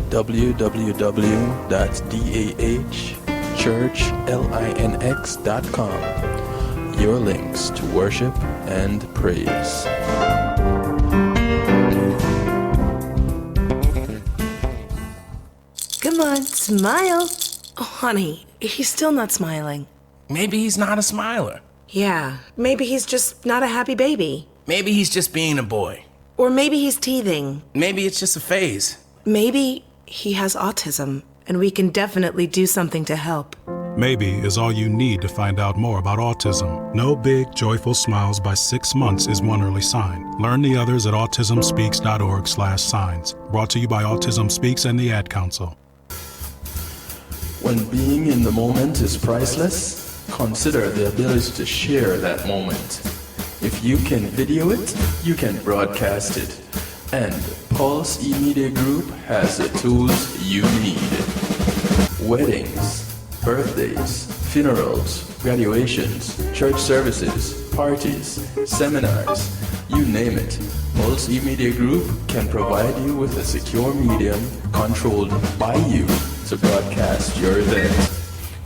www.dahchurchlinx.com. Your links to worship and praise. Come on, smile. Oh, honey, he's still not smiling. Maybe he's not a smiler. Yeah, maybe he's just not a happy baby. Maybe he's just being a boy. Or maybe he's teething. Maybe it's just a phase. Maybe he has autism, and we can definitely do something to help. Maybe is all you need to find out more about autism. No big, joyful smiles by 6 months is one early sign. Learn the others at autismspeaks.org/signs. Brought to you by Autism Speaks and the Ad Council. When being in the moment is priceless, consider the ability to share that moment. If you can video it, you can broadcast it. And Pulse E-Media Group has the tools you need. Weddings, birthdays, funerals, graduations, church services, parties, seminars, you name it. Pulse E-Media Group can provide you with a secure medium controlled by you to broadcast your event.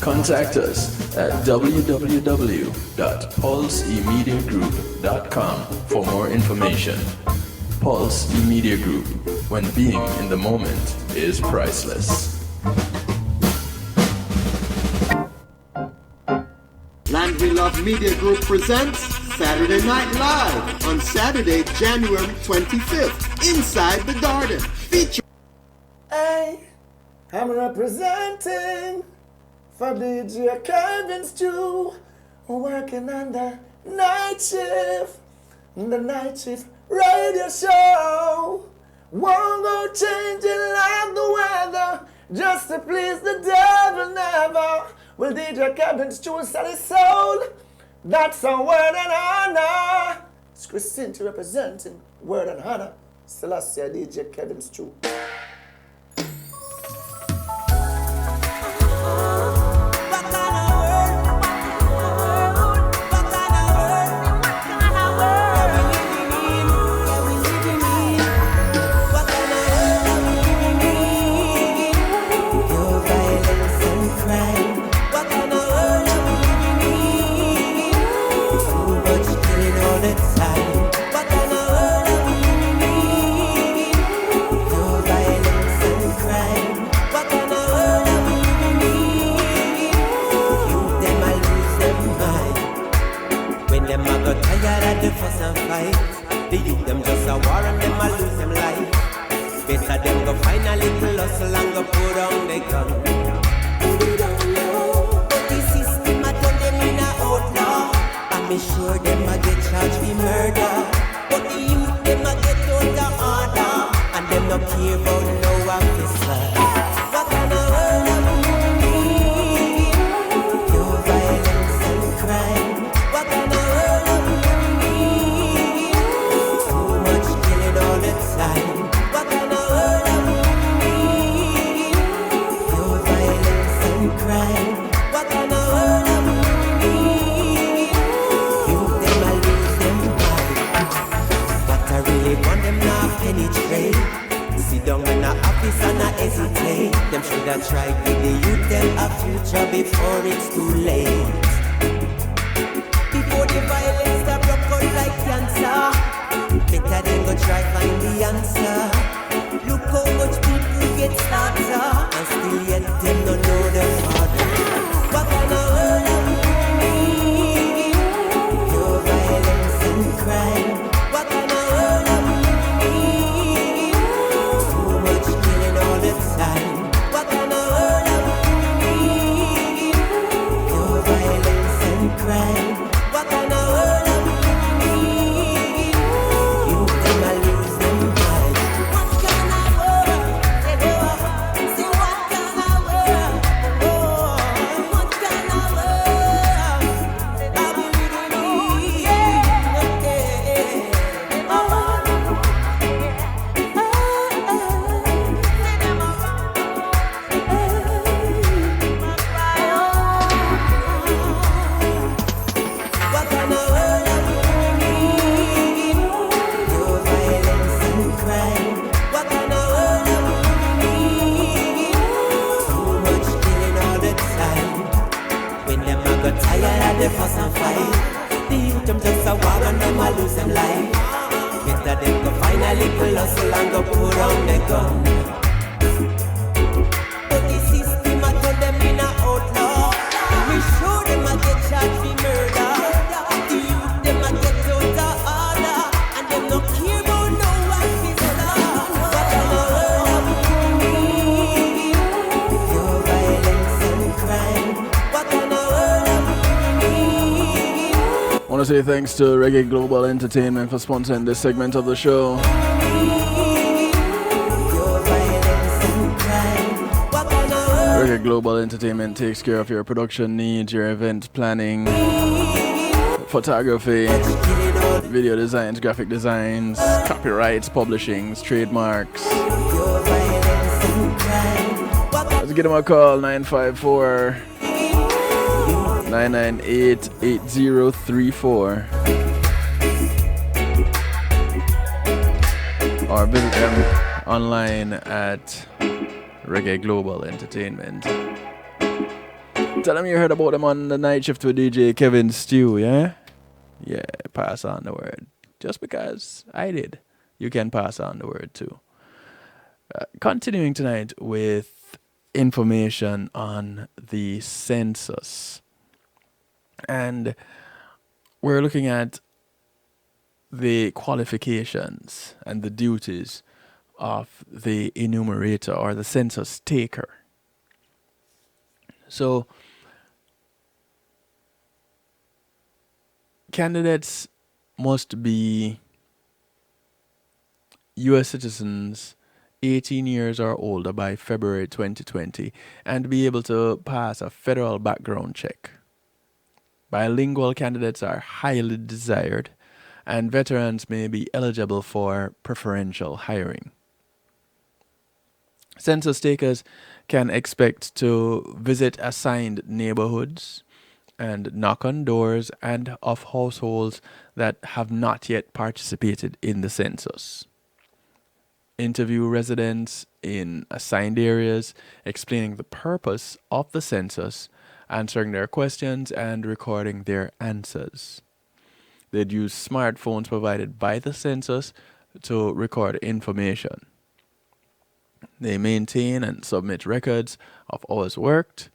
Contact us at www.pulsemediagroup.com for more information. Pulse E-Media Group, when being in the moment is priceless. Land We Love Media Group presents Saturday Night Live on Saturday, January 25th, Inside the Garden. Feature. Hey, I'm representing for DJ Kevin Stew, working on the night shift radio show. Won't go changing like the weather, just to please the devil never. Will DJ Kevin Stew sell his soul? That's a word and honor. It's Christine representing word and honor. Selassie DJ Kevin Stew. fuss and fight. The youth them just a war and them a lose them life. Better them go find a little hustle and go put down the gun. But the system a turn them in a outlaw. And me sure them a get charged for murder. But the youth them a get out of order. And them no care about no officer. What kind of world are we living? Pure violence and crime. What kind of world are we living? Too much killing all the time. What kind of world are we living? Pure violence and crime. What kind of world are we living? Youth them a lose them mind. But I really want them not penetrate. Sit down in a office and not hesitate. Them should have tried give the youth them a future before it's too late. Before the violence that broke out like cancer, better than go try find the answer. Look how much people get slaughtered, and still yet them don't know their father. What kind of world are we living? Pure violence and crime. What kind of world are we living? Too much killing all the time. What kind of world are we living? Pure violence and crime. What kind of world are we living? Youth them a lose them mind. What kind of world? Say what kind of world? Oh, what kind of world are we living in? What kind of world are we living in? Pure violence and crime. What kind of world are we living in? Too much killing all the time. When them a got tired of the fuss and fight, the youth them just a war and them a lose them life. Better them go find a little hustle and go put on the gun. But the system a turn them in a outlaw. We sure them a get charged for murder. The youth them a get out of order. And them no care about no officer. What kind of world are we living in? Pure violence and crime. What kind of world are we living in? I want to say thanks to Reggae Global Entertainment for sponsoring this segment of the show. Reggae Global Entertainment takes care of your production needs, your event planning, photography, video designs, graphic designs, copyrights, publishings, trademarks. Let's give them a call, 954 998 8034. Or visit them online at Reggae Global Entertainment. Tell them you heard about them on the night shift with DJ Kevin Stew, yeah? Yeah, pass on the word. Just because I did, you can pass on the word too. Continuing tonight with information on the census. And we're looking at the qualifications and the duties of the enumerator or the census taker. So, candidates must be U.S. citizens 18 years or older by February 2020 and be able to pass a federal background check. Bilingual candidates are highly desired, and veterans may be eligible for preferential hiring. Census takers can expect to visit assigned neighborhoods and knock on doors and of households that have not yet participated in the census. Interview residents in assigned areas, explaining the purpose of the census, answering their questions, and recording their answers. They'd use smartphones provided by the census to record information. They maintain and submit records of hours worked,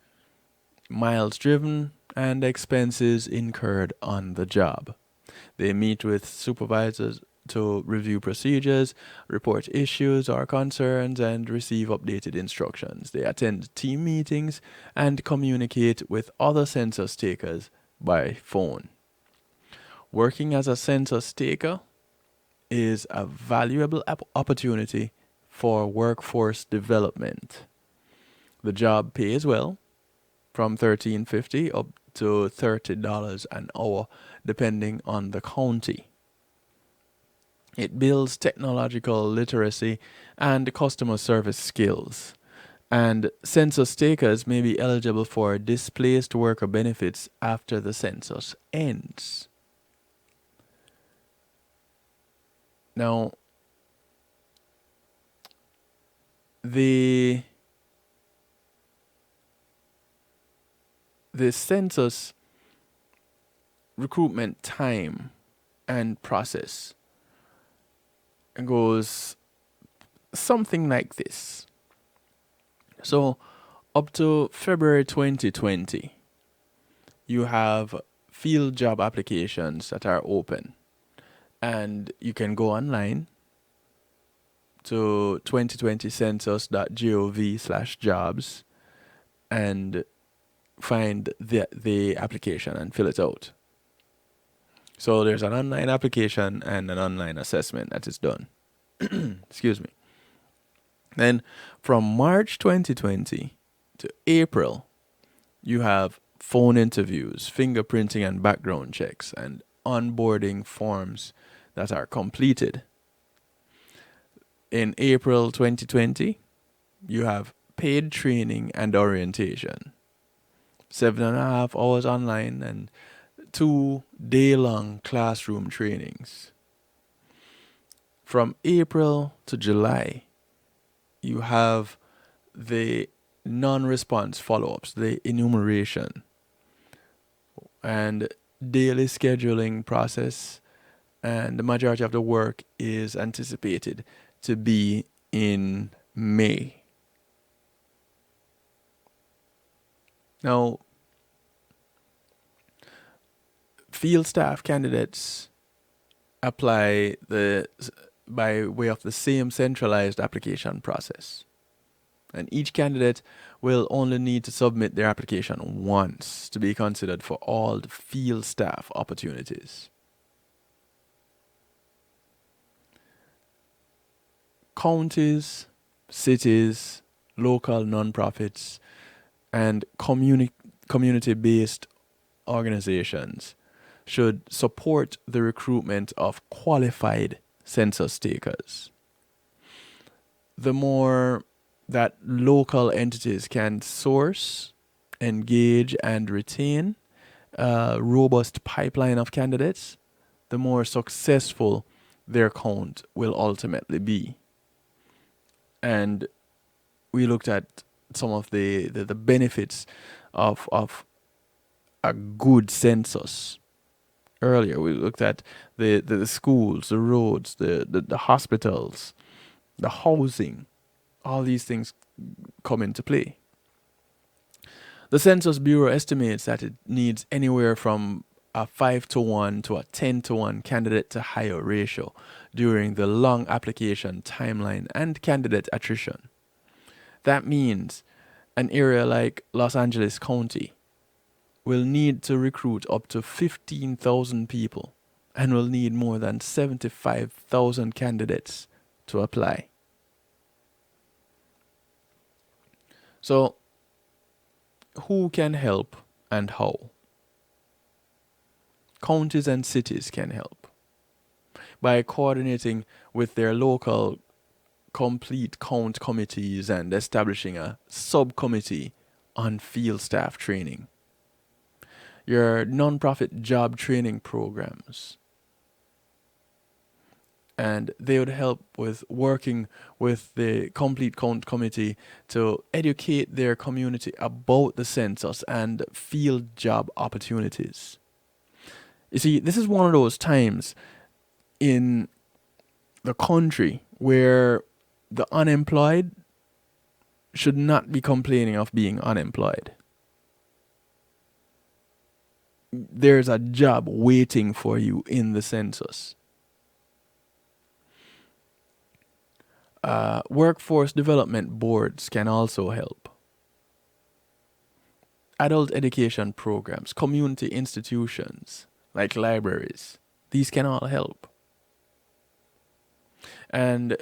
miles driven, and expenses incurred on the job. They meet with supervisors to review procedures, report issues or concerns, and receive updated instructions. They attend team meetings and communicate with other census takers by phone. Working as a census taker is a valuable opportunity for workforce development. The job pays well, from $13.50 up to $30 an hour, depending on the county. It builds technological literacy and customer service skills. And census takers may be eligible for displaced worker benefits after the census ends. Now, the census recruitment time and process goes something like this. So, up to February 2020, you have field job applications that are open. And you can go online to 2020census.gov/jobs and find the application and fill it out. So there's an online application and an online assessment that is done. Excuse me. Then from March 2020 to April, you have phone interviews, fingerprinting and background checks, and onboarding forms that are completed. In April 2020, you have paid training and orientation. 7.5 hours online and 2 day-long classroom trainings. From April to July, you have the non-response follow-ups, the enumeration, and daily scheduling process, and the majority of the work is anticipated to be in May. Now, field staff candidates apply by way of the same centralized application process. And each candidate will only need to submit their application once to be considered for all the field staff opportunities. Counties, cities, local nonprofits, and community-based organizations should support the recruitment of qualified census takers. The more that local entities can source, engage, and retain a robust pipeline of candidates, the more successful their count will ultimately be. And we looked at some of the benefits of a good census earlier. We looked at the schools, the roads, the hospitals, the housing. All these things come into play. The Census Bureau estimates that it needs anywhere from a 5-to-1 to a 10-to-1 candidate to hire ratio during the long application timeline and candidate attrition. That means an area like Los Angeles County will need to recruit up to 15,000 people and will need more than 75,000 candidates to apply. So, who can help and how? Counties and cities can help by coordinating with their local complete count committees and establishing a subcommittee on field staff training. Your nonprofit job training programs. And they would help with working with the complete count committee to educate their community about the census and field job opportunities. You see, this is one of those times in the country where the unemployed should not be complaining of being unemployed. there's a job waiting for you in the census. Workforce development boards can also help. Adult education programs, community institutions like libraries, these can all help. And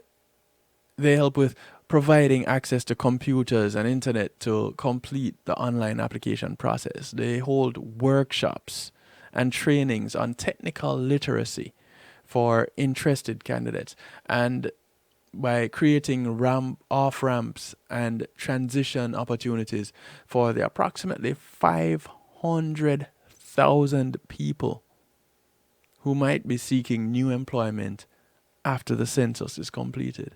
they help with providing access to computers and internet to complete the online application process. They hold workshops and trainings on technical literacy for interested candidates. And by creating off ramps and transition opportunities for the approximately 500,000 people who might be seeking new employment after the census is completed.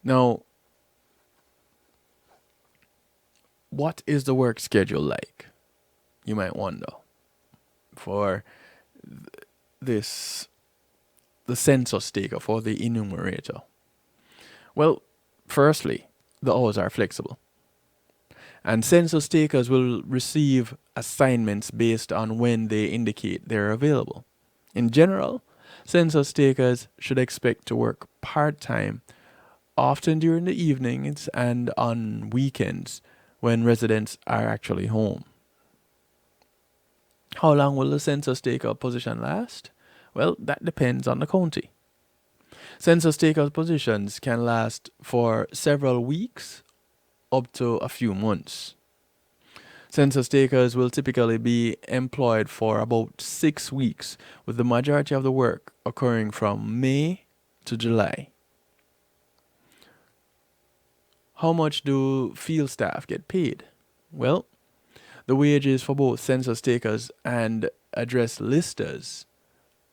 Now, what is the work schedule like? You might wonder. For the census taker, for the enumerator. Well, firstly, the hours are flexible. And census takers will receive assignments based on when they indicate they're available. In general, census takers should expect to work part-time, often during the evenings and on weekends when residents are actually home. How long will the census taker position last? Well, that depends on the county. Census taker positions can last for several weeks up to a few months. Census takers will typically be employed for about 6 weeks, with the majority of the work occurring from May to July. How much do field staff get paid? Well, the wages for both census takers and address listers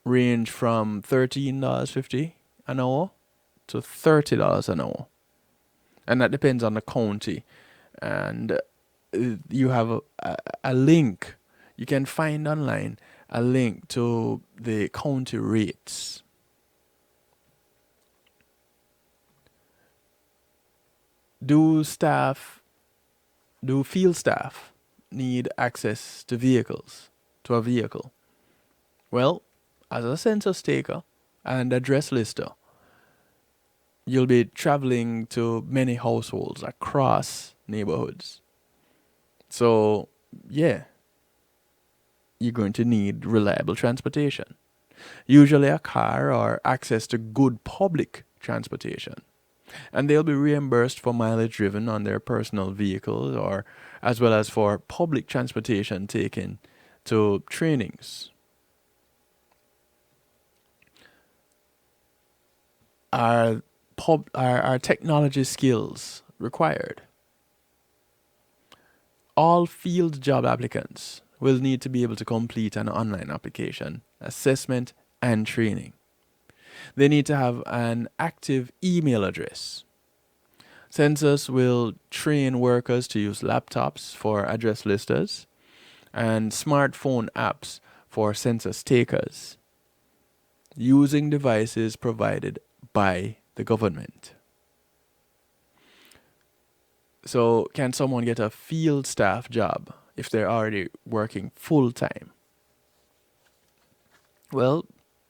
range from $13.50 an hour to $30 an hour. And that depends on the county. And you have a link. You can find online a link to the county rates. Do field staff need access to a vehicle? Well, as a census taker and address lister, you'll be traveling to many households across neighborhoods. So, yeah, you're going to need reliable transportation. Usually a car or access to good public transportation. And they'll be reimbursed for mileage driven on their personal vehicles, or as well as for public transportation taken to trainings. Are technology skills required? All field job applicants will need to be able to complete an online application, assessment, and training. They need to have an active email address. Census will train workers to use laptops for address listers and smartphone apps for census takers, using devices provided by the government. So, can someone get a field staff job if they're already working full time? Well,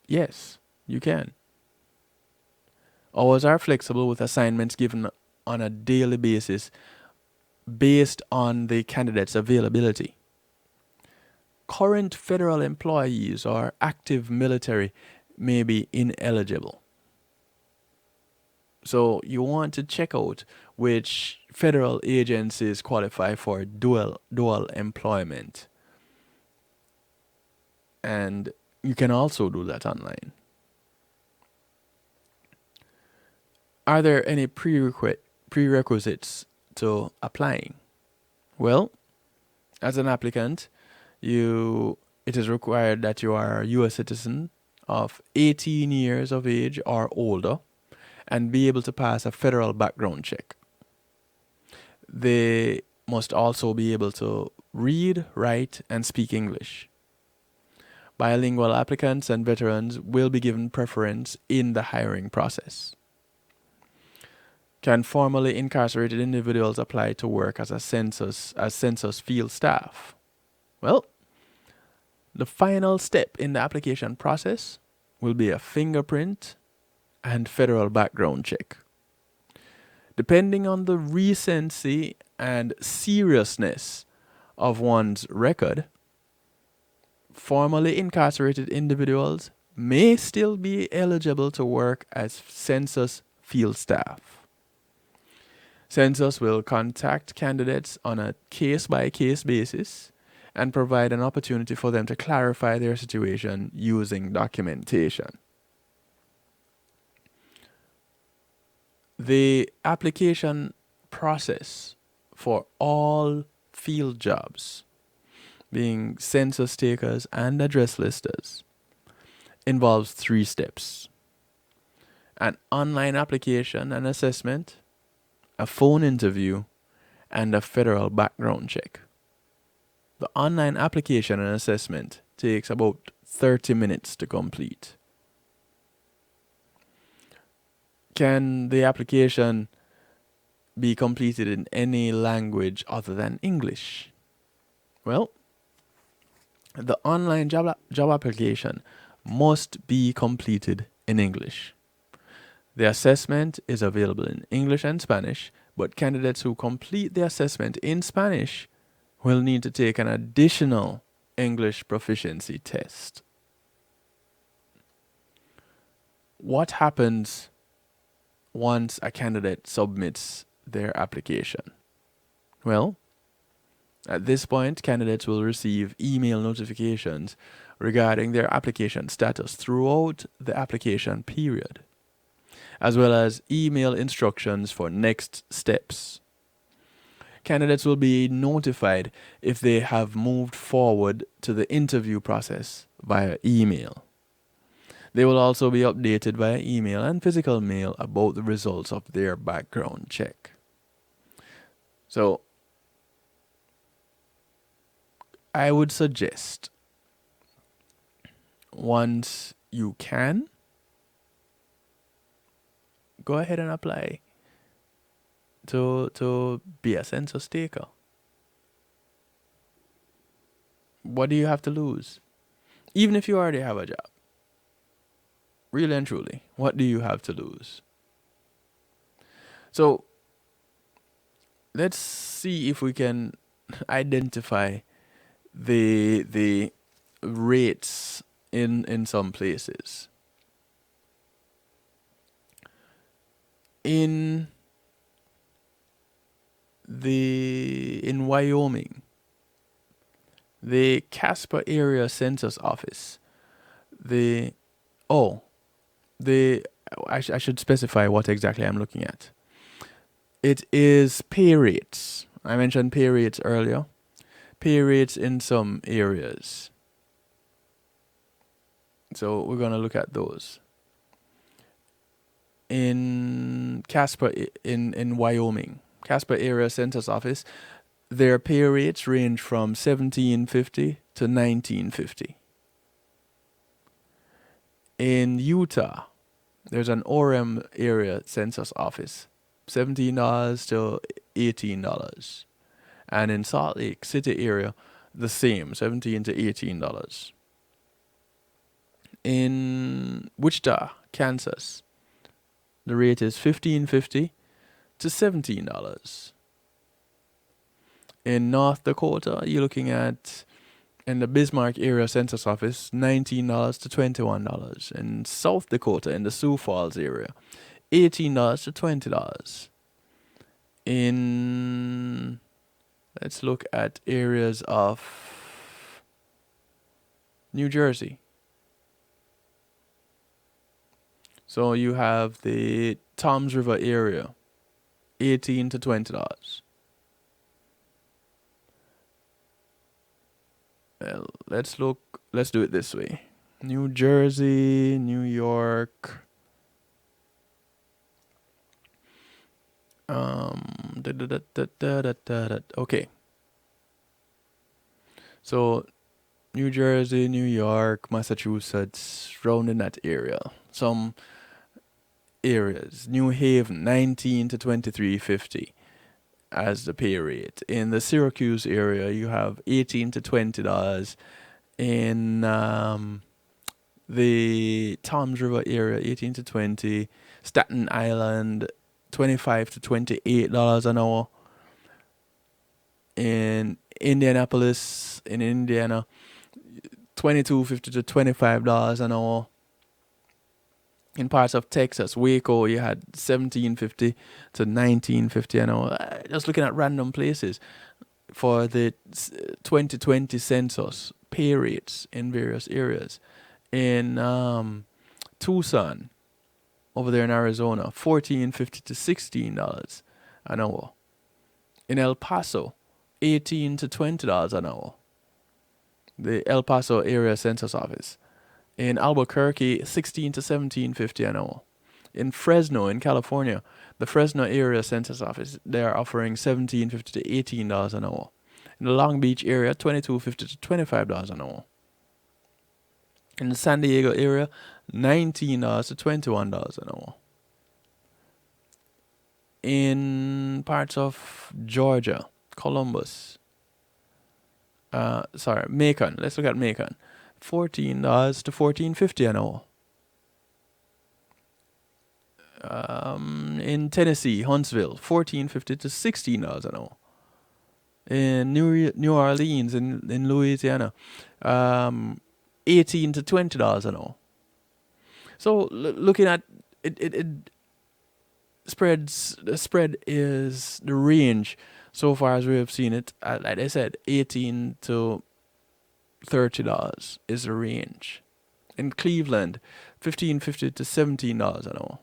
yes, you can. Hours are flexible with assignments given on a daily basis based on the candidate's availability. Current federal employees or active military may be ineligible. So you want to check out which federal agencies qualify for dual employment. And you can also do that online. Are there any prerequisites to applying? Well, as an applicant, it is required that you are a U.S. citizen of 18 years of age or older and be able to pass a federal background check. They must also be able to read, write, and speak English. Bilingual applicants and veterans will be given preference in the hiring process. Can formerly incarcerated individuals apply to work as census field staff? Well, the final step in the application process will be a fingerprint and federal background check. Depending on the recency and seriousness of one's record, formerly incarcerated individuals may still be eligible to work as census field staff. Census will contact candidates on a case-by-case basis and provide an opportunity for them to clarify their situation using documentation. The application process for all field jobs, being census takers and address listers, involves 3 steps: an online application and assessment, a phone interview, and a federal background check. The online application and assessment takes about 30 minutes to complete. Can the application be completed in any language other than English? Well, the online job application must be completed in English. The assessment is available in English and Spanish, but candidates who complete the assessment in Spanish will need to take an additional English proficiency test. What happens once a candidate submits their application? Well, at this point, candidates will receive email notifications regarding their application status throughout the application period, as well as email instructions for next steps. Candidates will be notified if they have moved forward to the interview process via email. They will also be updated via email and physical mail about the results of their background check. So, I would suggest, once you can, go ahead and apply to be a census taker. What do you have to lose? Even if you already have a job, really and truly, what do you have to lose? So let's see if we can identify the rates in some places. In Wyoming, the Casper Area Census Office, I should specify what exactly I'm looking at. It is pay rates. I mentioned pay rates earlier. Pay rates in some areas. So we're going to look at those. In Casper, in Wyoming, Casper Area Census Office, their pay rates range from $17.50 to $19.50. In Utah, there's an Orem Area Census Office, $17 to $18. And in Salt Lake City area, the same, $17 to $18. In Wichita, Kansas, the rate is $15.50 to $17. In North Dakota, you're looking at, in the Bismarck Area Census Office, $19 to $21. In South Dakota, in the Sioux Falls area, $18 to $20. Let's look at areas of New Jersey. So you have the Toms River area, $18 to $20. Well, let's do it this way. New Jersey, New York. Okay. So New Jersey, New York, Massachusetts, around in that area. Some areas. New Haven, 19 to 23.50 as the pay rate. In the Syracuse area, you have $18 to $20. In the Toms River area, 18 to 20. Staten Island, $25 to $28 an hour. In Indianapolis, in Indiana, $22.50 to $25 an hour. In parts of Texas, Waco, you had $17.50 to $19.50 an hour. Just looking at random places for the 2020 census pay rates in various areas. In Tucson, over there in Arizona, $14.50 to $16 an hour. In El Paso, $18 to $20 an hour. The El Paso area census office. In Albuquerque, $16 to $17.50 an hour. In Fresno, in California, the Fresno area census office, they are offering $17.50 to $18 an hour. In the Long Beach area, $22.50 to $25 an hour. In the San Diego area, $19 to $21 an hour. In parts of Georgia, Columbus, Macon. Let's look at Macon. $14 to $14.50 an hour. In Tennessee, Huntsville, $14.50 to $16 an hour. In New Orleans, in Louisiana, $18 to $20 an hour. So looking at it spreads. The spread is the range so far as we have seen it. Like I said, $18 to $30 is the range. In Cleveland, $15.50 to $17 an hour.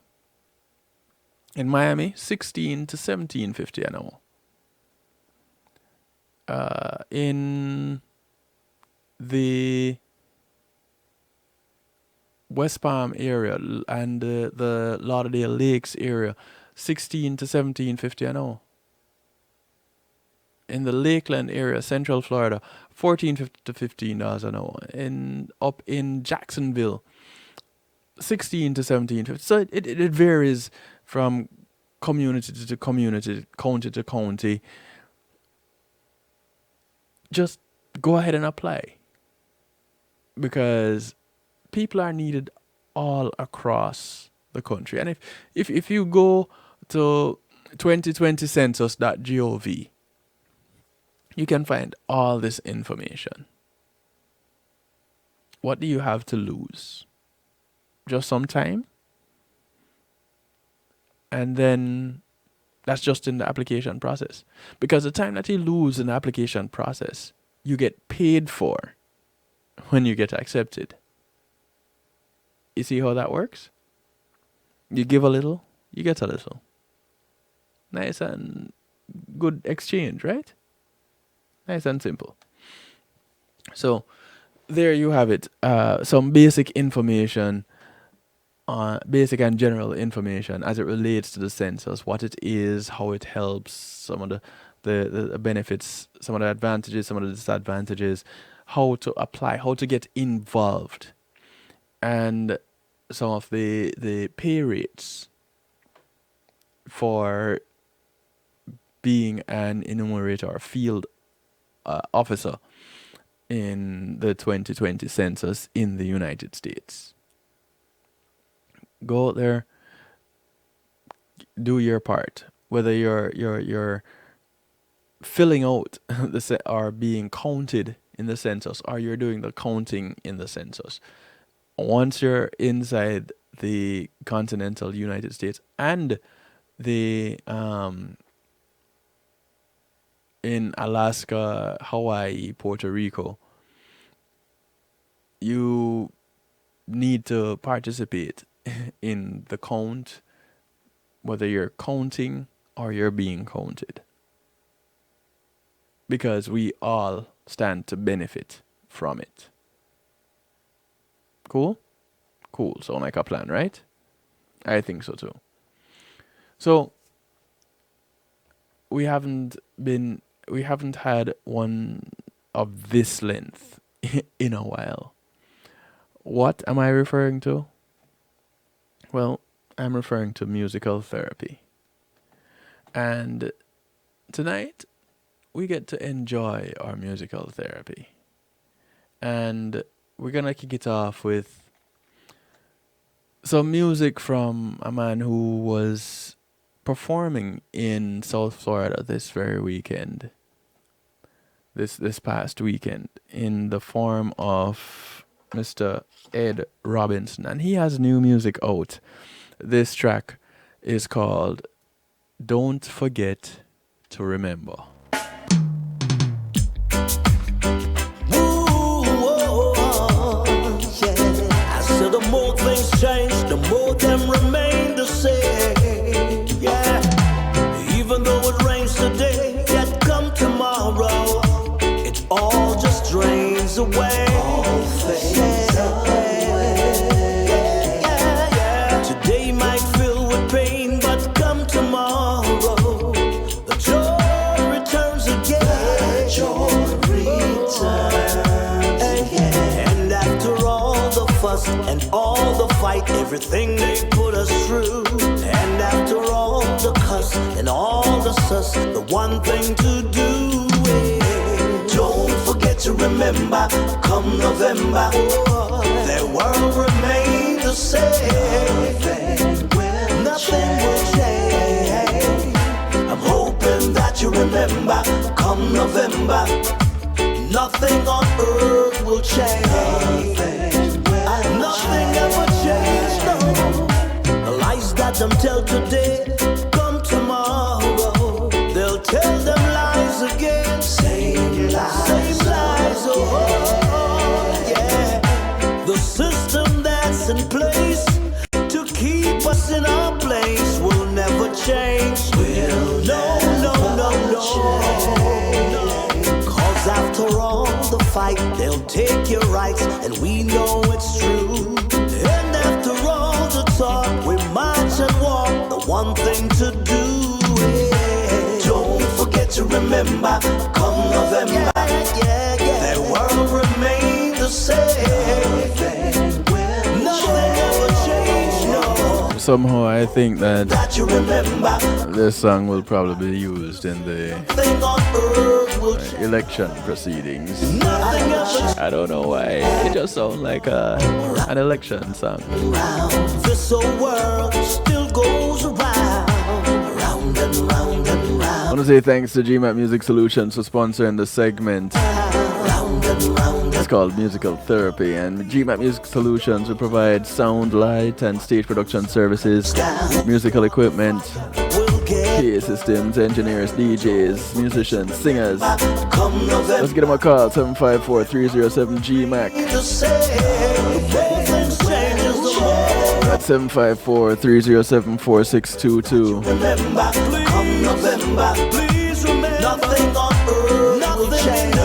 In Miami, $16 to $17.50 an hour. In the West Palm area and the Lauderdale Lakes area, $16 to $17.50 an hour. In the Lakeland area, Central Florida, $14.50 to $15 an hour. Up in Jacksonville, $16 to $17.50. So it varies from community to community, county to county. Just go ahead and apply, because people are needed all across the country. And if you go to 2020census.gov, you can find all this information. What do you have to lose? Just some time? And then that's just in the application process. Because the time that you lose in the application process, you get paid for when you get accepted. You see how that works? You give a little, you get a little. Nice and good exchange, right? Nice and simple. So there you have it. Some basic information, basic and general information as it relates to the census, what it is, how it helps, some of the benefits, some of the advantages, some of the disadvantages, how to apply, how to get involved, and some of the pay rates for being an enumerator or field officer in the 2020 census in the United States. Go out there, do your part. Whether you're filling out or being counted in the census, or you're doing the counting in the census. Once you're inside the continental United States and the in Alaska, Hawaii, Puerto Rico, you need to participate in the count, whether you're counting or you're being counted, because we all stand to benefit from it. Cool? Cool. Sound like a plan, right? I think so too. So we haven't had one of this length in a while. What am I referring to? Well, I'm referring to musical therapy. And tonight, we get to enjoy our musical therapy. And we're going to kick it off with some music from a man who was performing in South Florida this very weekend. This past weekend, in the form of Mr. Ed Robinson. And he has new music out. This track is called Don't Forget to Remember. The more things change, the more them remain the same. Yeah, even though it rains today, yet come tomorrow, it all just drains away. All fades away. Yeah. Today might fill with pain, but come tomorrow, the joy returns again. The joy returns. And after all the fuss and all the fight, everything they put us through, and after all the cuss and all the suss, the one thing to do is don't forget to remember, come November, their world remain the same. Nothing will change. I'm hoping that you remember, come November, nothing on earth will change. Nothing ever changed, no. The lies that them tell today, come tomorrow, they'll tell them lies again. Same lies, oh, yeah. The system that's in place to keep us in our place will never change. No. Cause after all the fight, they'll take your rights, and we know it's true. And after all the talk, we march and walk, the one thing to do is don't forget to remember, come November, their world remain the same. Nothing ever changed, no. Somehow I think that you remember, this song will probably be used in the election proceedings. I don't know why. It just sounds like an election song. This whole world still goes around and round and round. I want to say thanks to GMAT Music Solutions for sponsoring the segment. It's called Musical Therapy, and GMAT Music Solutions will provide sound, light, and stage production services, musical equipment, PA systems, engineers, DJs, musicians, singers. Let's get them a call, 754-307-GMAC. That's 754-307-4622. Remember, come November, please remember, nothing on earth will change.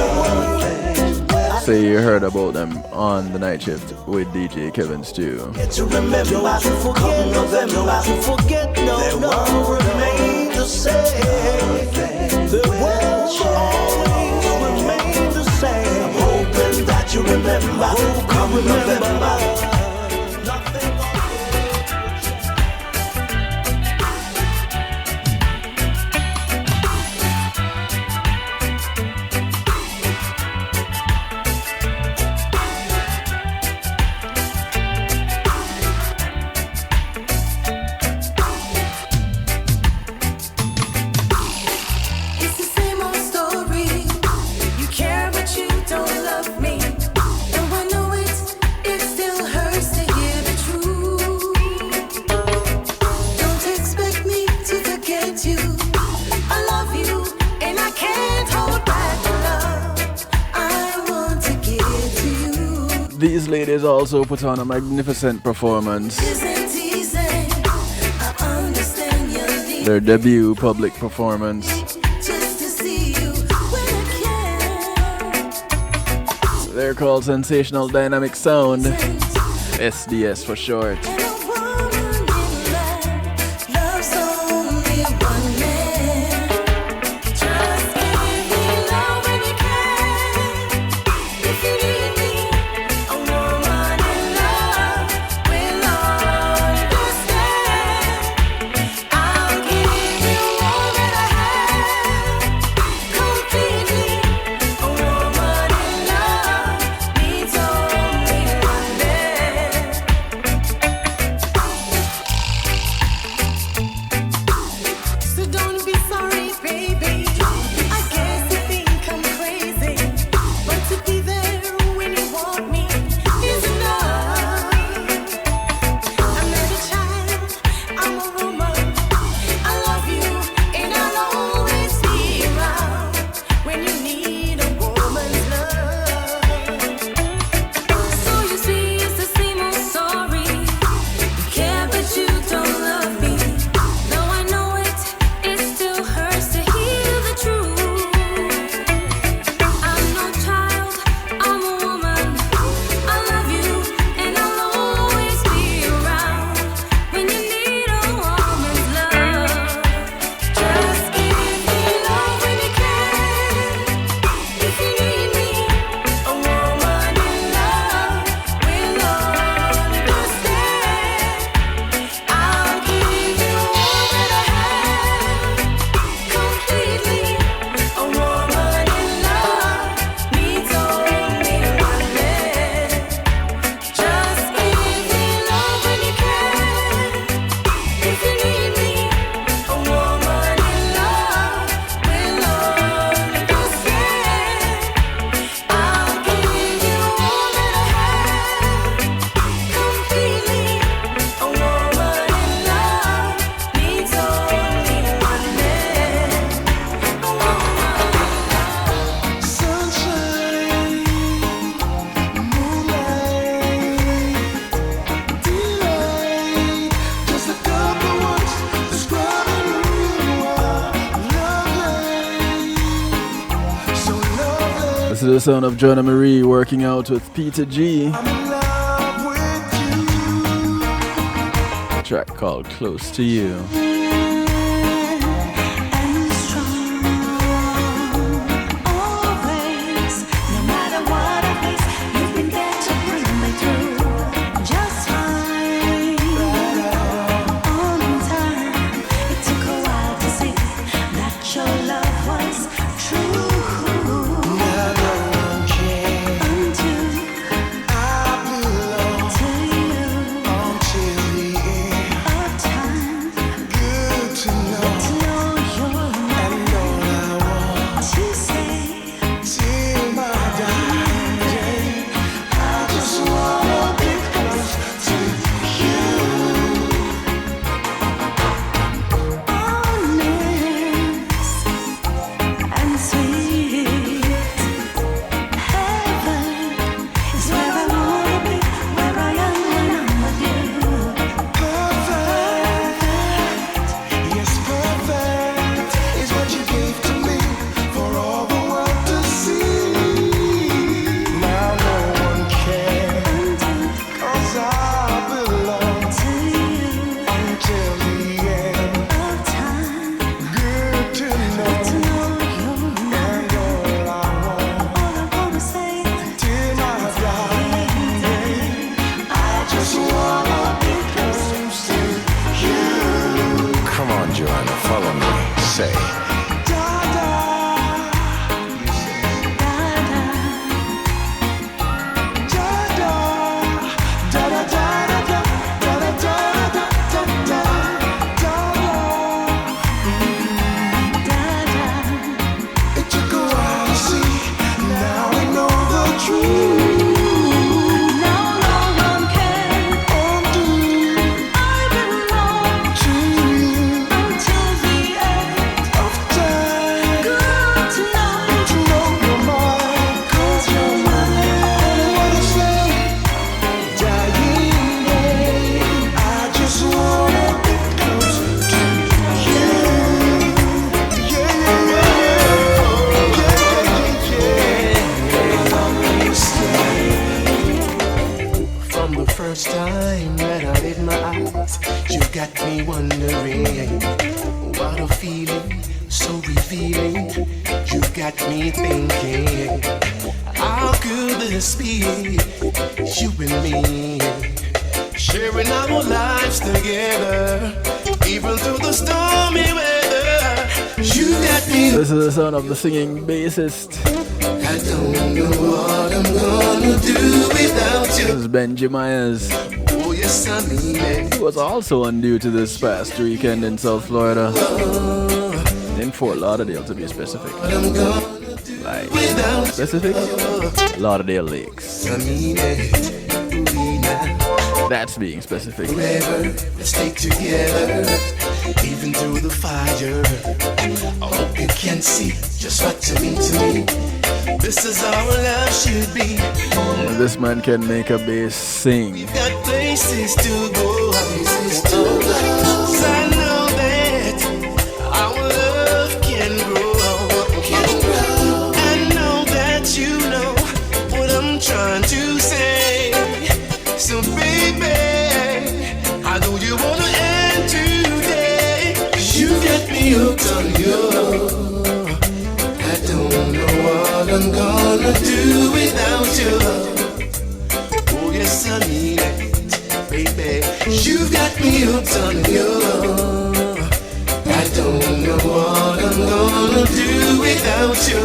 Say you heard about them on the night shift with DJ Kevin Stew. To remember, don't you forget November, don't you forget, no, their world remain the same. The world will always remain the same. I'm hoping that you remember, come November. These ladies also put on a magnificent performance. Their debut public performance. They're called Sensational Dynamic Sound, SDS for short. This is the sound of Joanna Marie working out with Peter G. A track called Close to You. This is the sound of the singing bassist. I don't know what I'm gonna do without you. This is Benji Myers. Oh yes, I mean it. He was also on duty this past weekend in South Florida. In Fort Lauderdale, to be specific. Like, specific? Lauderdale Lakes. I mean it. That's being specific. Forever, let's stay together, even through the fire. I hope you can see just what you mean to me. This is how our love should be. This man can make a bass sing. We've got places to go, places to go. So I know that our love can grow, can grow. I know that you know what I'm trying to say. So baby, how do you wanna end today? You get me hooked on you. I don't know what I'm gonna do without you. Oh yes, I mean it, baby. You've got me hooked on you. I don't know what I'm gonna do without you.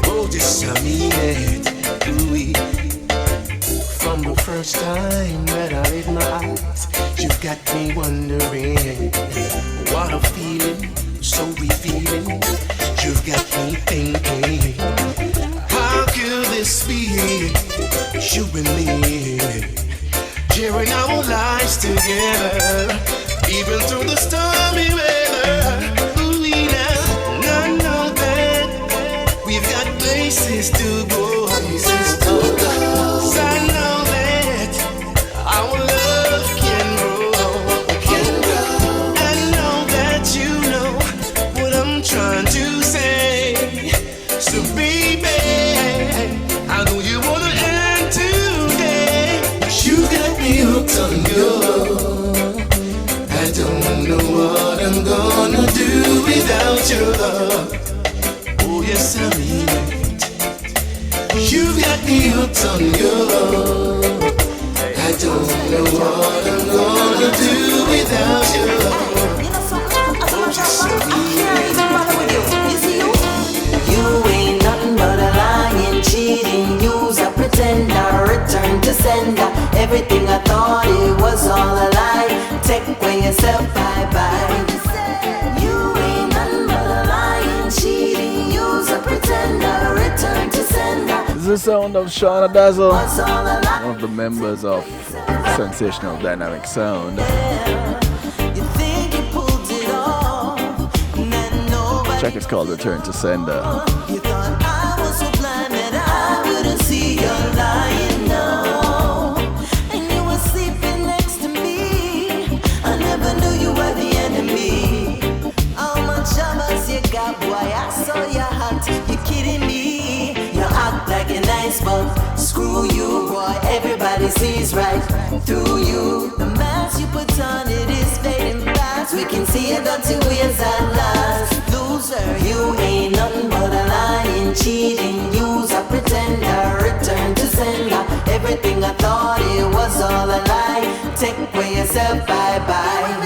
Oh yes, I mean it. Ooh-wee. From the first time that I laid my eyes, you got me wondering what a feeling, so revealing. You've got me thinking, how could this be? You and me, sharing our lives together, even through the stormy weather. Ooh, now I know that we've got places to go, places to go. So I know that our love can grow, can grow. I know that you know what I'm trying to say. So be baby. I know you wanna end today. You got me hooked on you. I don't know what I'm gonna do without your love. Oh yes, I mean it. You got me hooked on you. I don't know what I'm gonna do without your love. Oh yes, I mean it. You ain't nothing but a lying, cheating, user, pretender, return to sender. Everything I thought it was all a lie. Take away yourself, bye-bye. You ain't nothing but a lying, cheating, user, pretender, return to sender. This is the sound of Shauna Dazzle, one of the members of Sensational Dynamic Sound. Track is called Return to Sender. You thought I was so blind that I wouldn't see your lying, no. And you were sleeping next to me. I never knew you were the enemy. How much of us you got, boy? I saw your heart. You kidding me? You act like a nice but screw you, boy. Everybody sees right through you. The mask you put on, it is fading fast. We can see your dirty ways at last. Loser, you ain't nothing but a lying, cheating, user, pretender, return to sender. Everything I thought it was all a lie. Take away yourself, bye-bye.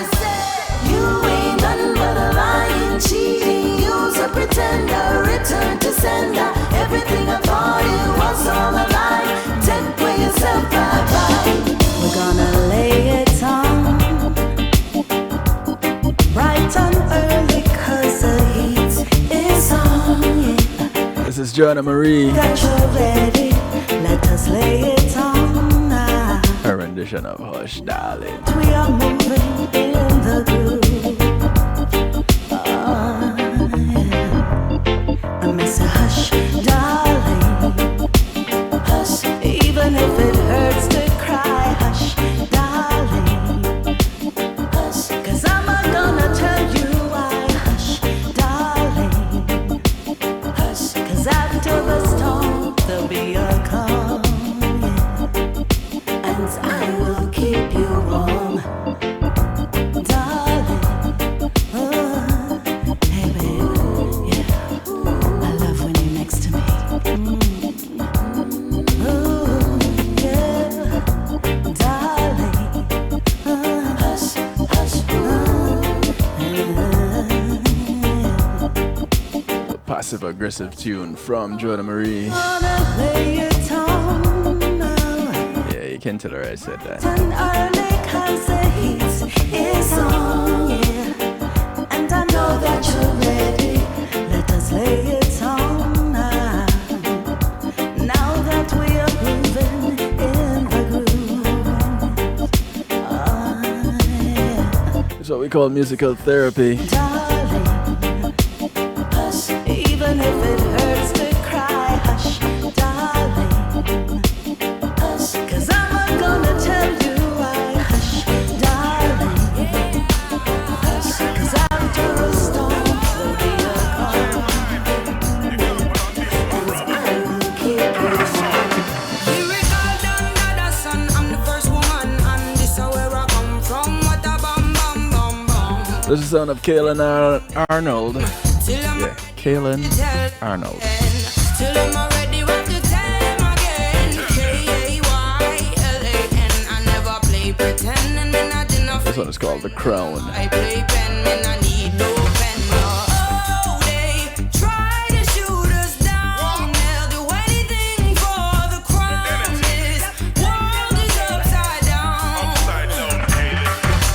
You ain't nothing but a lying, cheating, user, pretender, return to sender. Everything I thought it was all a lie. Take away yourself, bye-bye. We're gonna lay it on bright and early, 'cause the heat is on. Yeah. This is Joanna Marie. That you're ready, let us lay it on now. Her rendition of Hush, Darling. We are moving in the groove. Yeah. I miss a hush, darling. Hush, even if it hurts to cry. Hush, darling. Hush, 'cause I'm not gonna tell you why. Hush, darling. Hush, 'cause after the storm there'll be a calm. Yeah. And I will keep you warm, darling. Hey baby, yeah. I love when you're next to me. Ooh, yeah, darling. Hush, hush, A passive aggressive tune from Joanna Marie. wanna lay it on now. Yeah, you can tell her I said that. Turn early 'cause the heat is on, yeah. And I know that you're ready. Let us lay it on now. Now that we are moving in the groove. Yeah. It's what we call musical therapy. Darling, hush, even if it hurts to cry. Hush, darling. Hush, 'cause I'm not gonna tell you why. Hush, darling. Hush, 'cause after a storm there'll be a calm. And I will keep you warm. Lyrical done that a son, I'm the first woman, and this is where I come from. What a bum bum bum bum. This is the sound of Kaylin Arnold. Yeah, Kaylin Arnold. Till I'm already want to tell him again. K-A-Y-L-A-N. I never play pretend, and me not enough. This one is called The Crown. I play pen, me not need no pen. Oh, they try to shoot us down. They'll do anything for the crown. This world is upside down.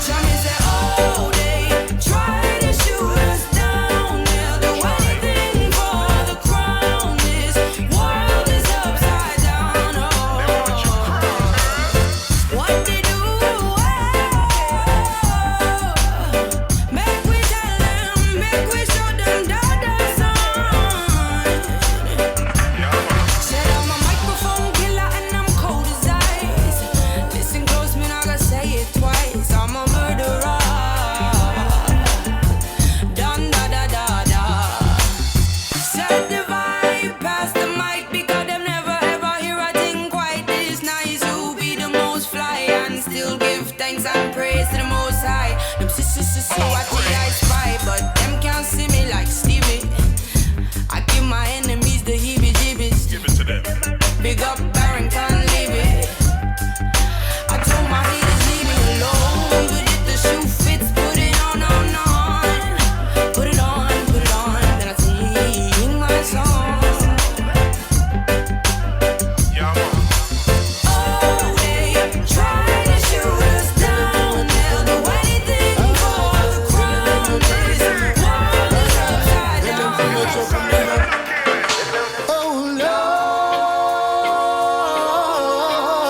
Johnny said, oh, they try to shoot us down. They'll do anything for the crown. This world is upside down. What they do? Make we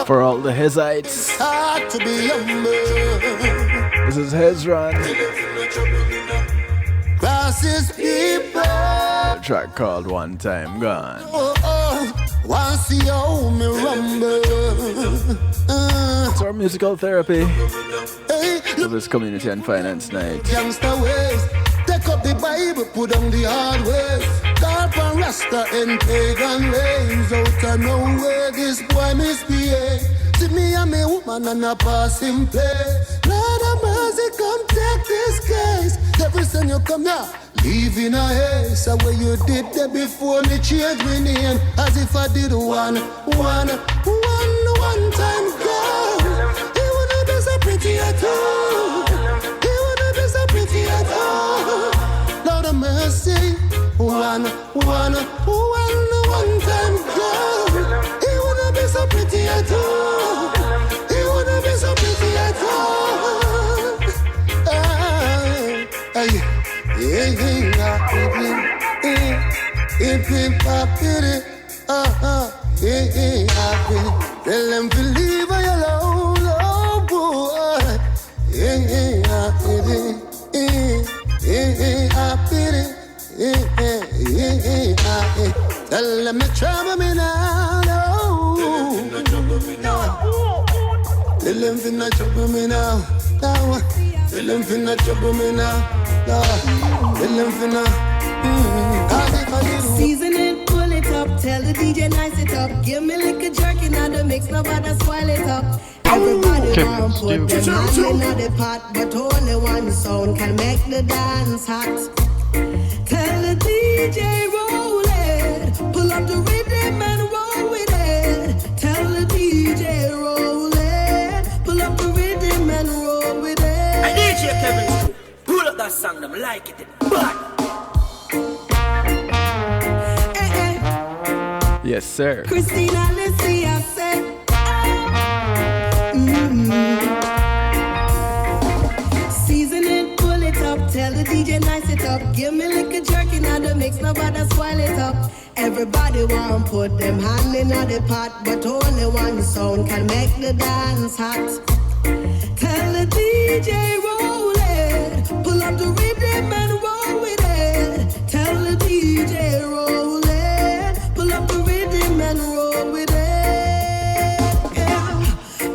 For all the Hezites. Hard to be humble. This is Hezron. Crosses people. A track called One Time Gone. Want see how me rumble. It's our musical therapy for this community and finance night. Youngster ways, take up the Bible, put on the hard ways. Call from Rasta and pagan ways. Out of nowhere, this boy misbehave. See me and me woman and a passing place. Lord of mercy, come take this case. Every time you come now, leave in a haze. So what you did there before me change my name. As if I did one time girl. He wanna be so pretty at all. He wanna be so pretty at all. Lord of mercy, one time girl. He wanna be so pretty at all. He wanna be so pretty at all. Tell them to leave her alone, oh boy. Tell them to trouble me now, no. Tell them to not trouble me now, no. Tell them to not trouble me now, no. Tell them to not. Season it, pull it up, tell the DJ nice it up. Give me like a jerky, now the mix, nobody spoil it up. Everybody want put their hand in the pot, but only one sound can make the dance hot. Tell the DJ roll it, pull up the rhythm and roll with it. Tell the DJ roll it, pull up the rhythm and roll with it. Hey DJ Kevin, pull up that song, them like it, but. Yes, sir. Christina, let's see, I said. Season it, pull it up, tell the DJ nice it up. Give me like a jerky, now the mix, nobody spoil it up. Everybody want put them hand in the pot, but only one sound can make the dance hot. Tell the DJ roll it, pull up the rhythm and roll with it. Tell the DJ roll it, pull up the rhythm and roll with it. Yeah.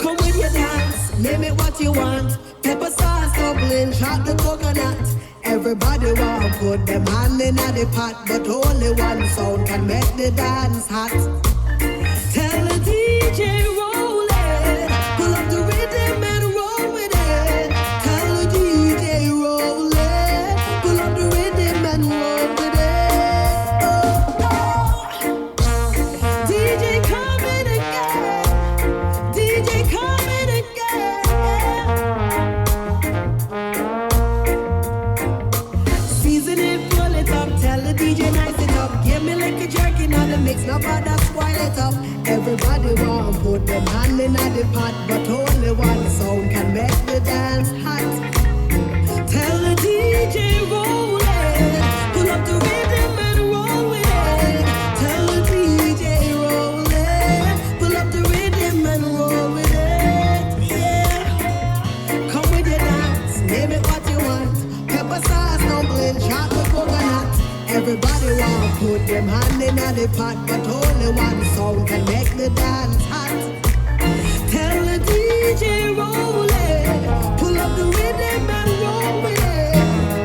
Come with your dance, name it what you want. Pepper sauce, dumpling, shot the coconut. Everybody want put them hand in the pot, but only one sound can make the dance hot. Tell the DJ roll it, pull up the rhythm and roll with it. Tell the DJ roll it, pull up the rhythm and roll with it. Oh, oh. DJ coming again, DJ coming again. Season it, pull it up, tell the DJ nice it up. Give me like a jerky, now the mix, nobody spoil it up. Everybody want put them hand in the pot, but only one sound can make the dance hot. Tell the DJ roll it, pull up the rhythm and roll with it. Tell the DJ roll it, pull up the rhythm and roll with it. Yeah, come with your dance, name it what you want. Pepper sauce, dumpling, shot the coconut. Everybody want put them hand in the pot, but only one sound can make the dance hot. Tell the DJ roll it, pull up the rhythm and roll with it.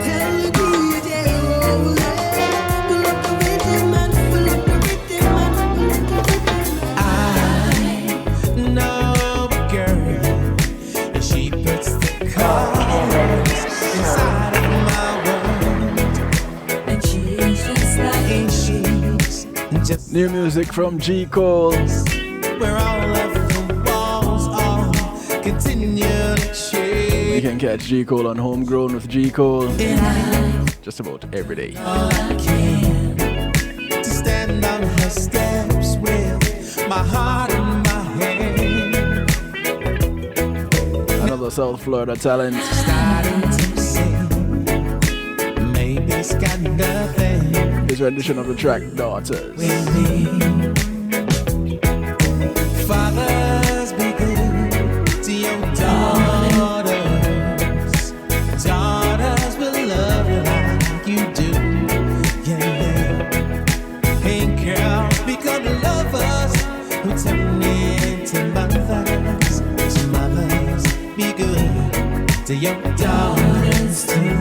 Tell the DJ roll it, pull up the rhythm and pull up the rhythm and pull up the rhythm. I know a girl, and she puts the colors inside of my world, and she's just like she's New music from G. Cole. where all of the walls are continue to shake. You can catch G. Cole on Homegrown with G. Cole just about every day. All I can to stand on her steps with my heart in my hand. Another South Florida talent. Starting to sing, maybe it's got nothing His rendition of the track Daughters. with me. Fathers be to your daughters too.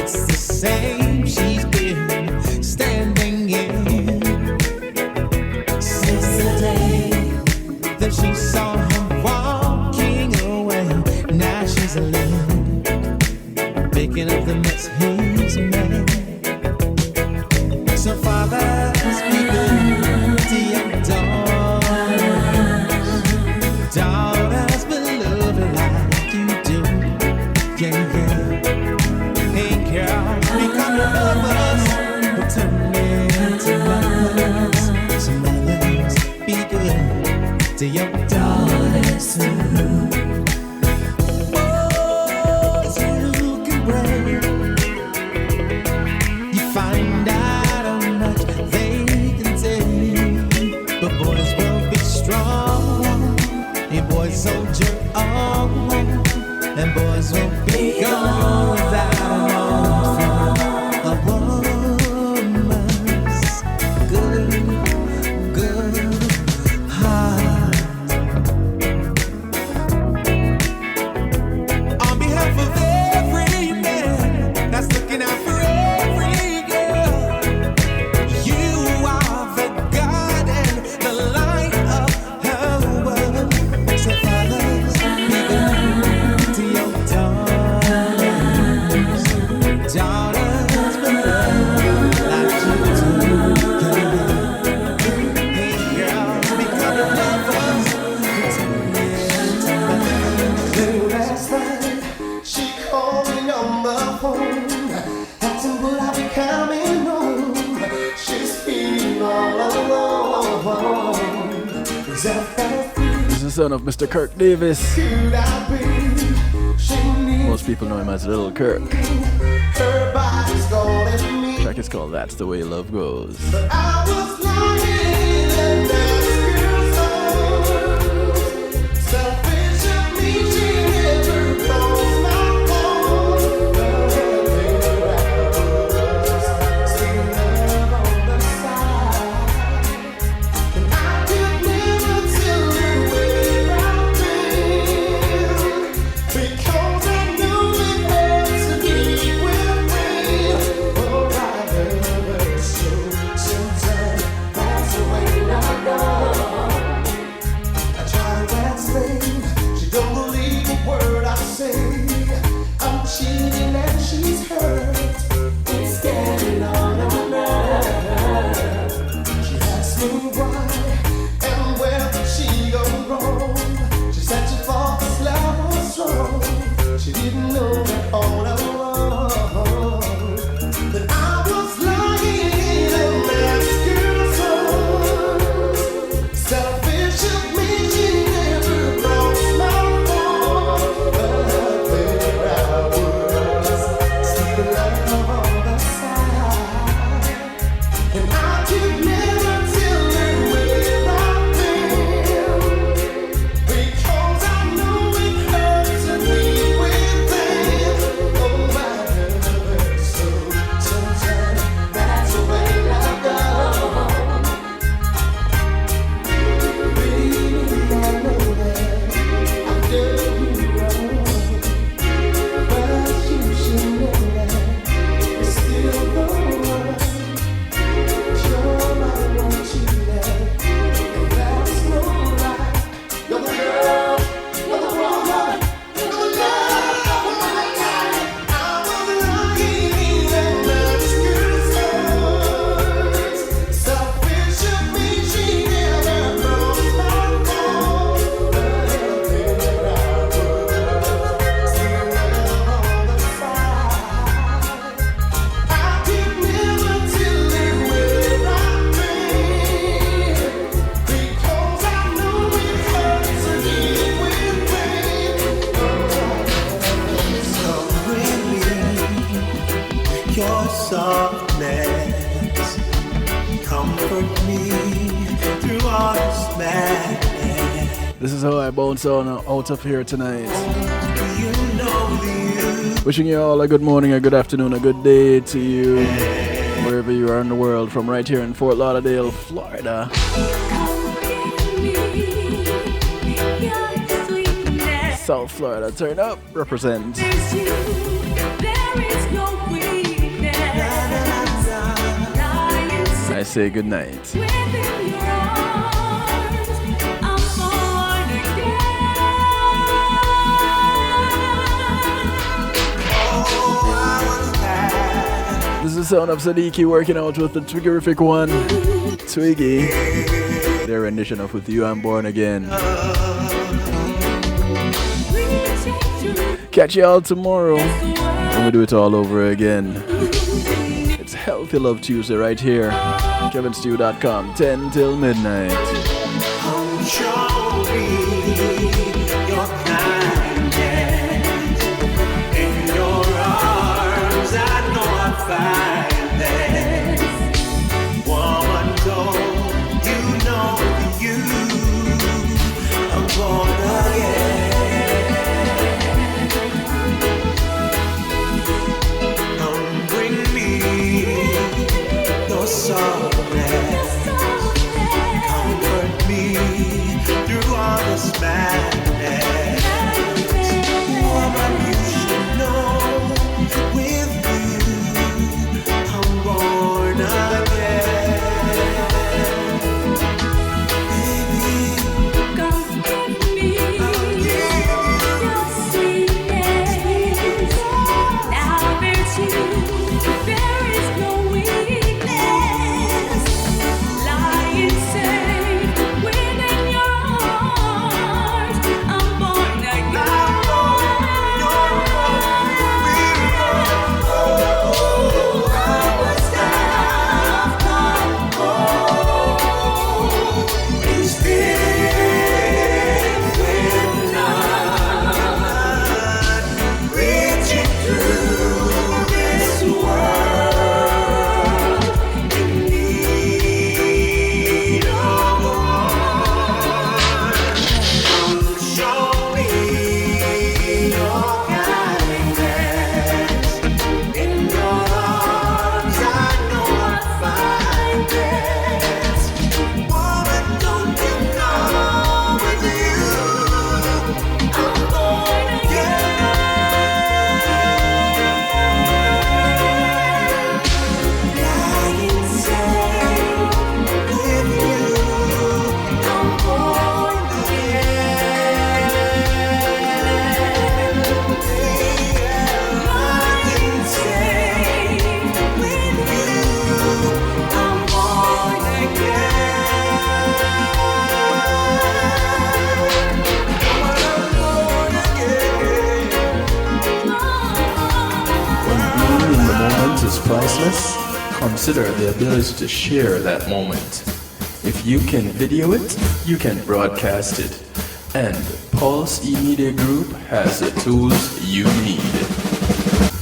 Same she's been standing in since the day that she saw him walking away. Now she's alone, making up the mess he's made. So fathers, be good to your daughters. Daughters will love her like you do. Yeah, yeah. Hey girls, become your lovers, but turn into mothers. So mothers, be good to your daughters too. Boys who can brave, you find out how much they can take. But boys will be strong, and boys soldier on, and boys will be gone without. This is the son of Mr. Kirk Davis. Most people know him as Little Kirk. The track is called That's the Way Love Goes. Your softness comfort me through all this madness. This is how I bounce on out of here tonight. You know the Wishing you all a good morning, a good afternoon, a good day to you, wherever you are in the world, from right here in Fort Lauderdale, Florida. South Florida, turn up, represent. I say good night. This is the sound of Sadiki working out with the Twiggerific one, Twiggy. Their rendition of With You I'm Born Again. Catch you all tomorrow when we do it all over again. It's Healthy Love Tuesday right here. KevinStew.com, 10 till midnight. Show me your kindness. In your arms, I know I'll find this. Woman, don't you know you are born again? Come bring me your softness. Comfort me through all this madness. Woman, you should know, with you, I'm born again. Baby, come give me your sweetness. Now there's you, there is no weakness. Lying safe within your arms, I'm born again. Oh, I was down, is filled with none, reaching through this world in need of one. Come show me your kindness. In your arms, I know I'll find this. Woman, don't you know, with you, I'm born again. Lying safe with you, I'm born again. Lying safe with you, I'm born When being in the moment is priceless, consider the ability to share that moment. If you can video it, you can broadcast it. And Pulse E-Media Group has the tools you need.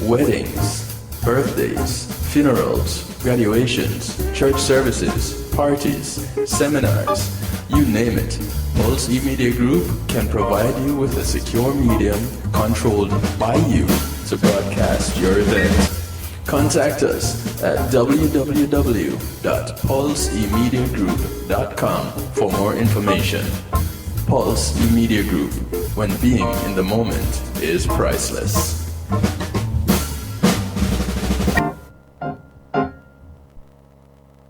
Weddings, birthdays, funerals, graduations, church services, parties, seminars, you name it. Pulse E-Media Group can provide you with a secure medium controlled by you to broadcast your event. Contact us at www.pulsemediagroup.com for more information. Pulse E-Media Group, when being in the moment is priceless.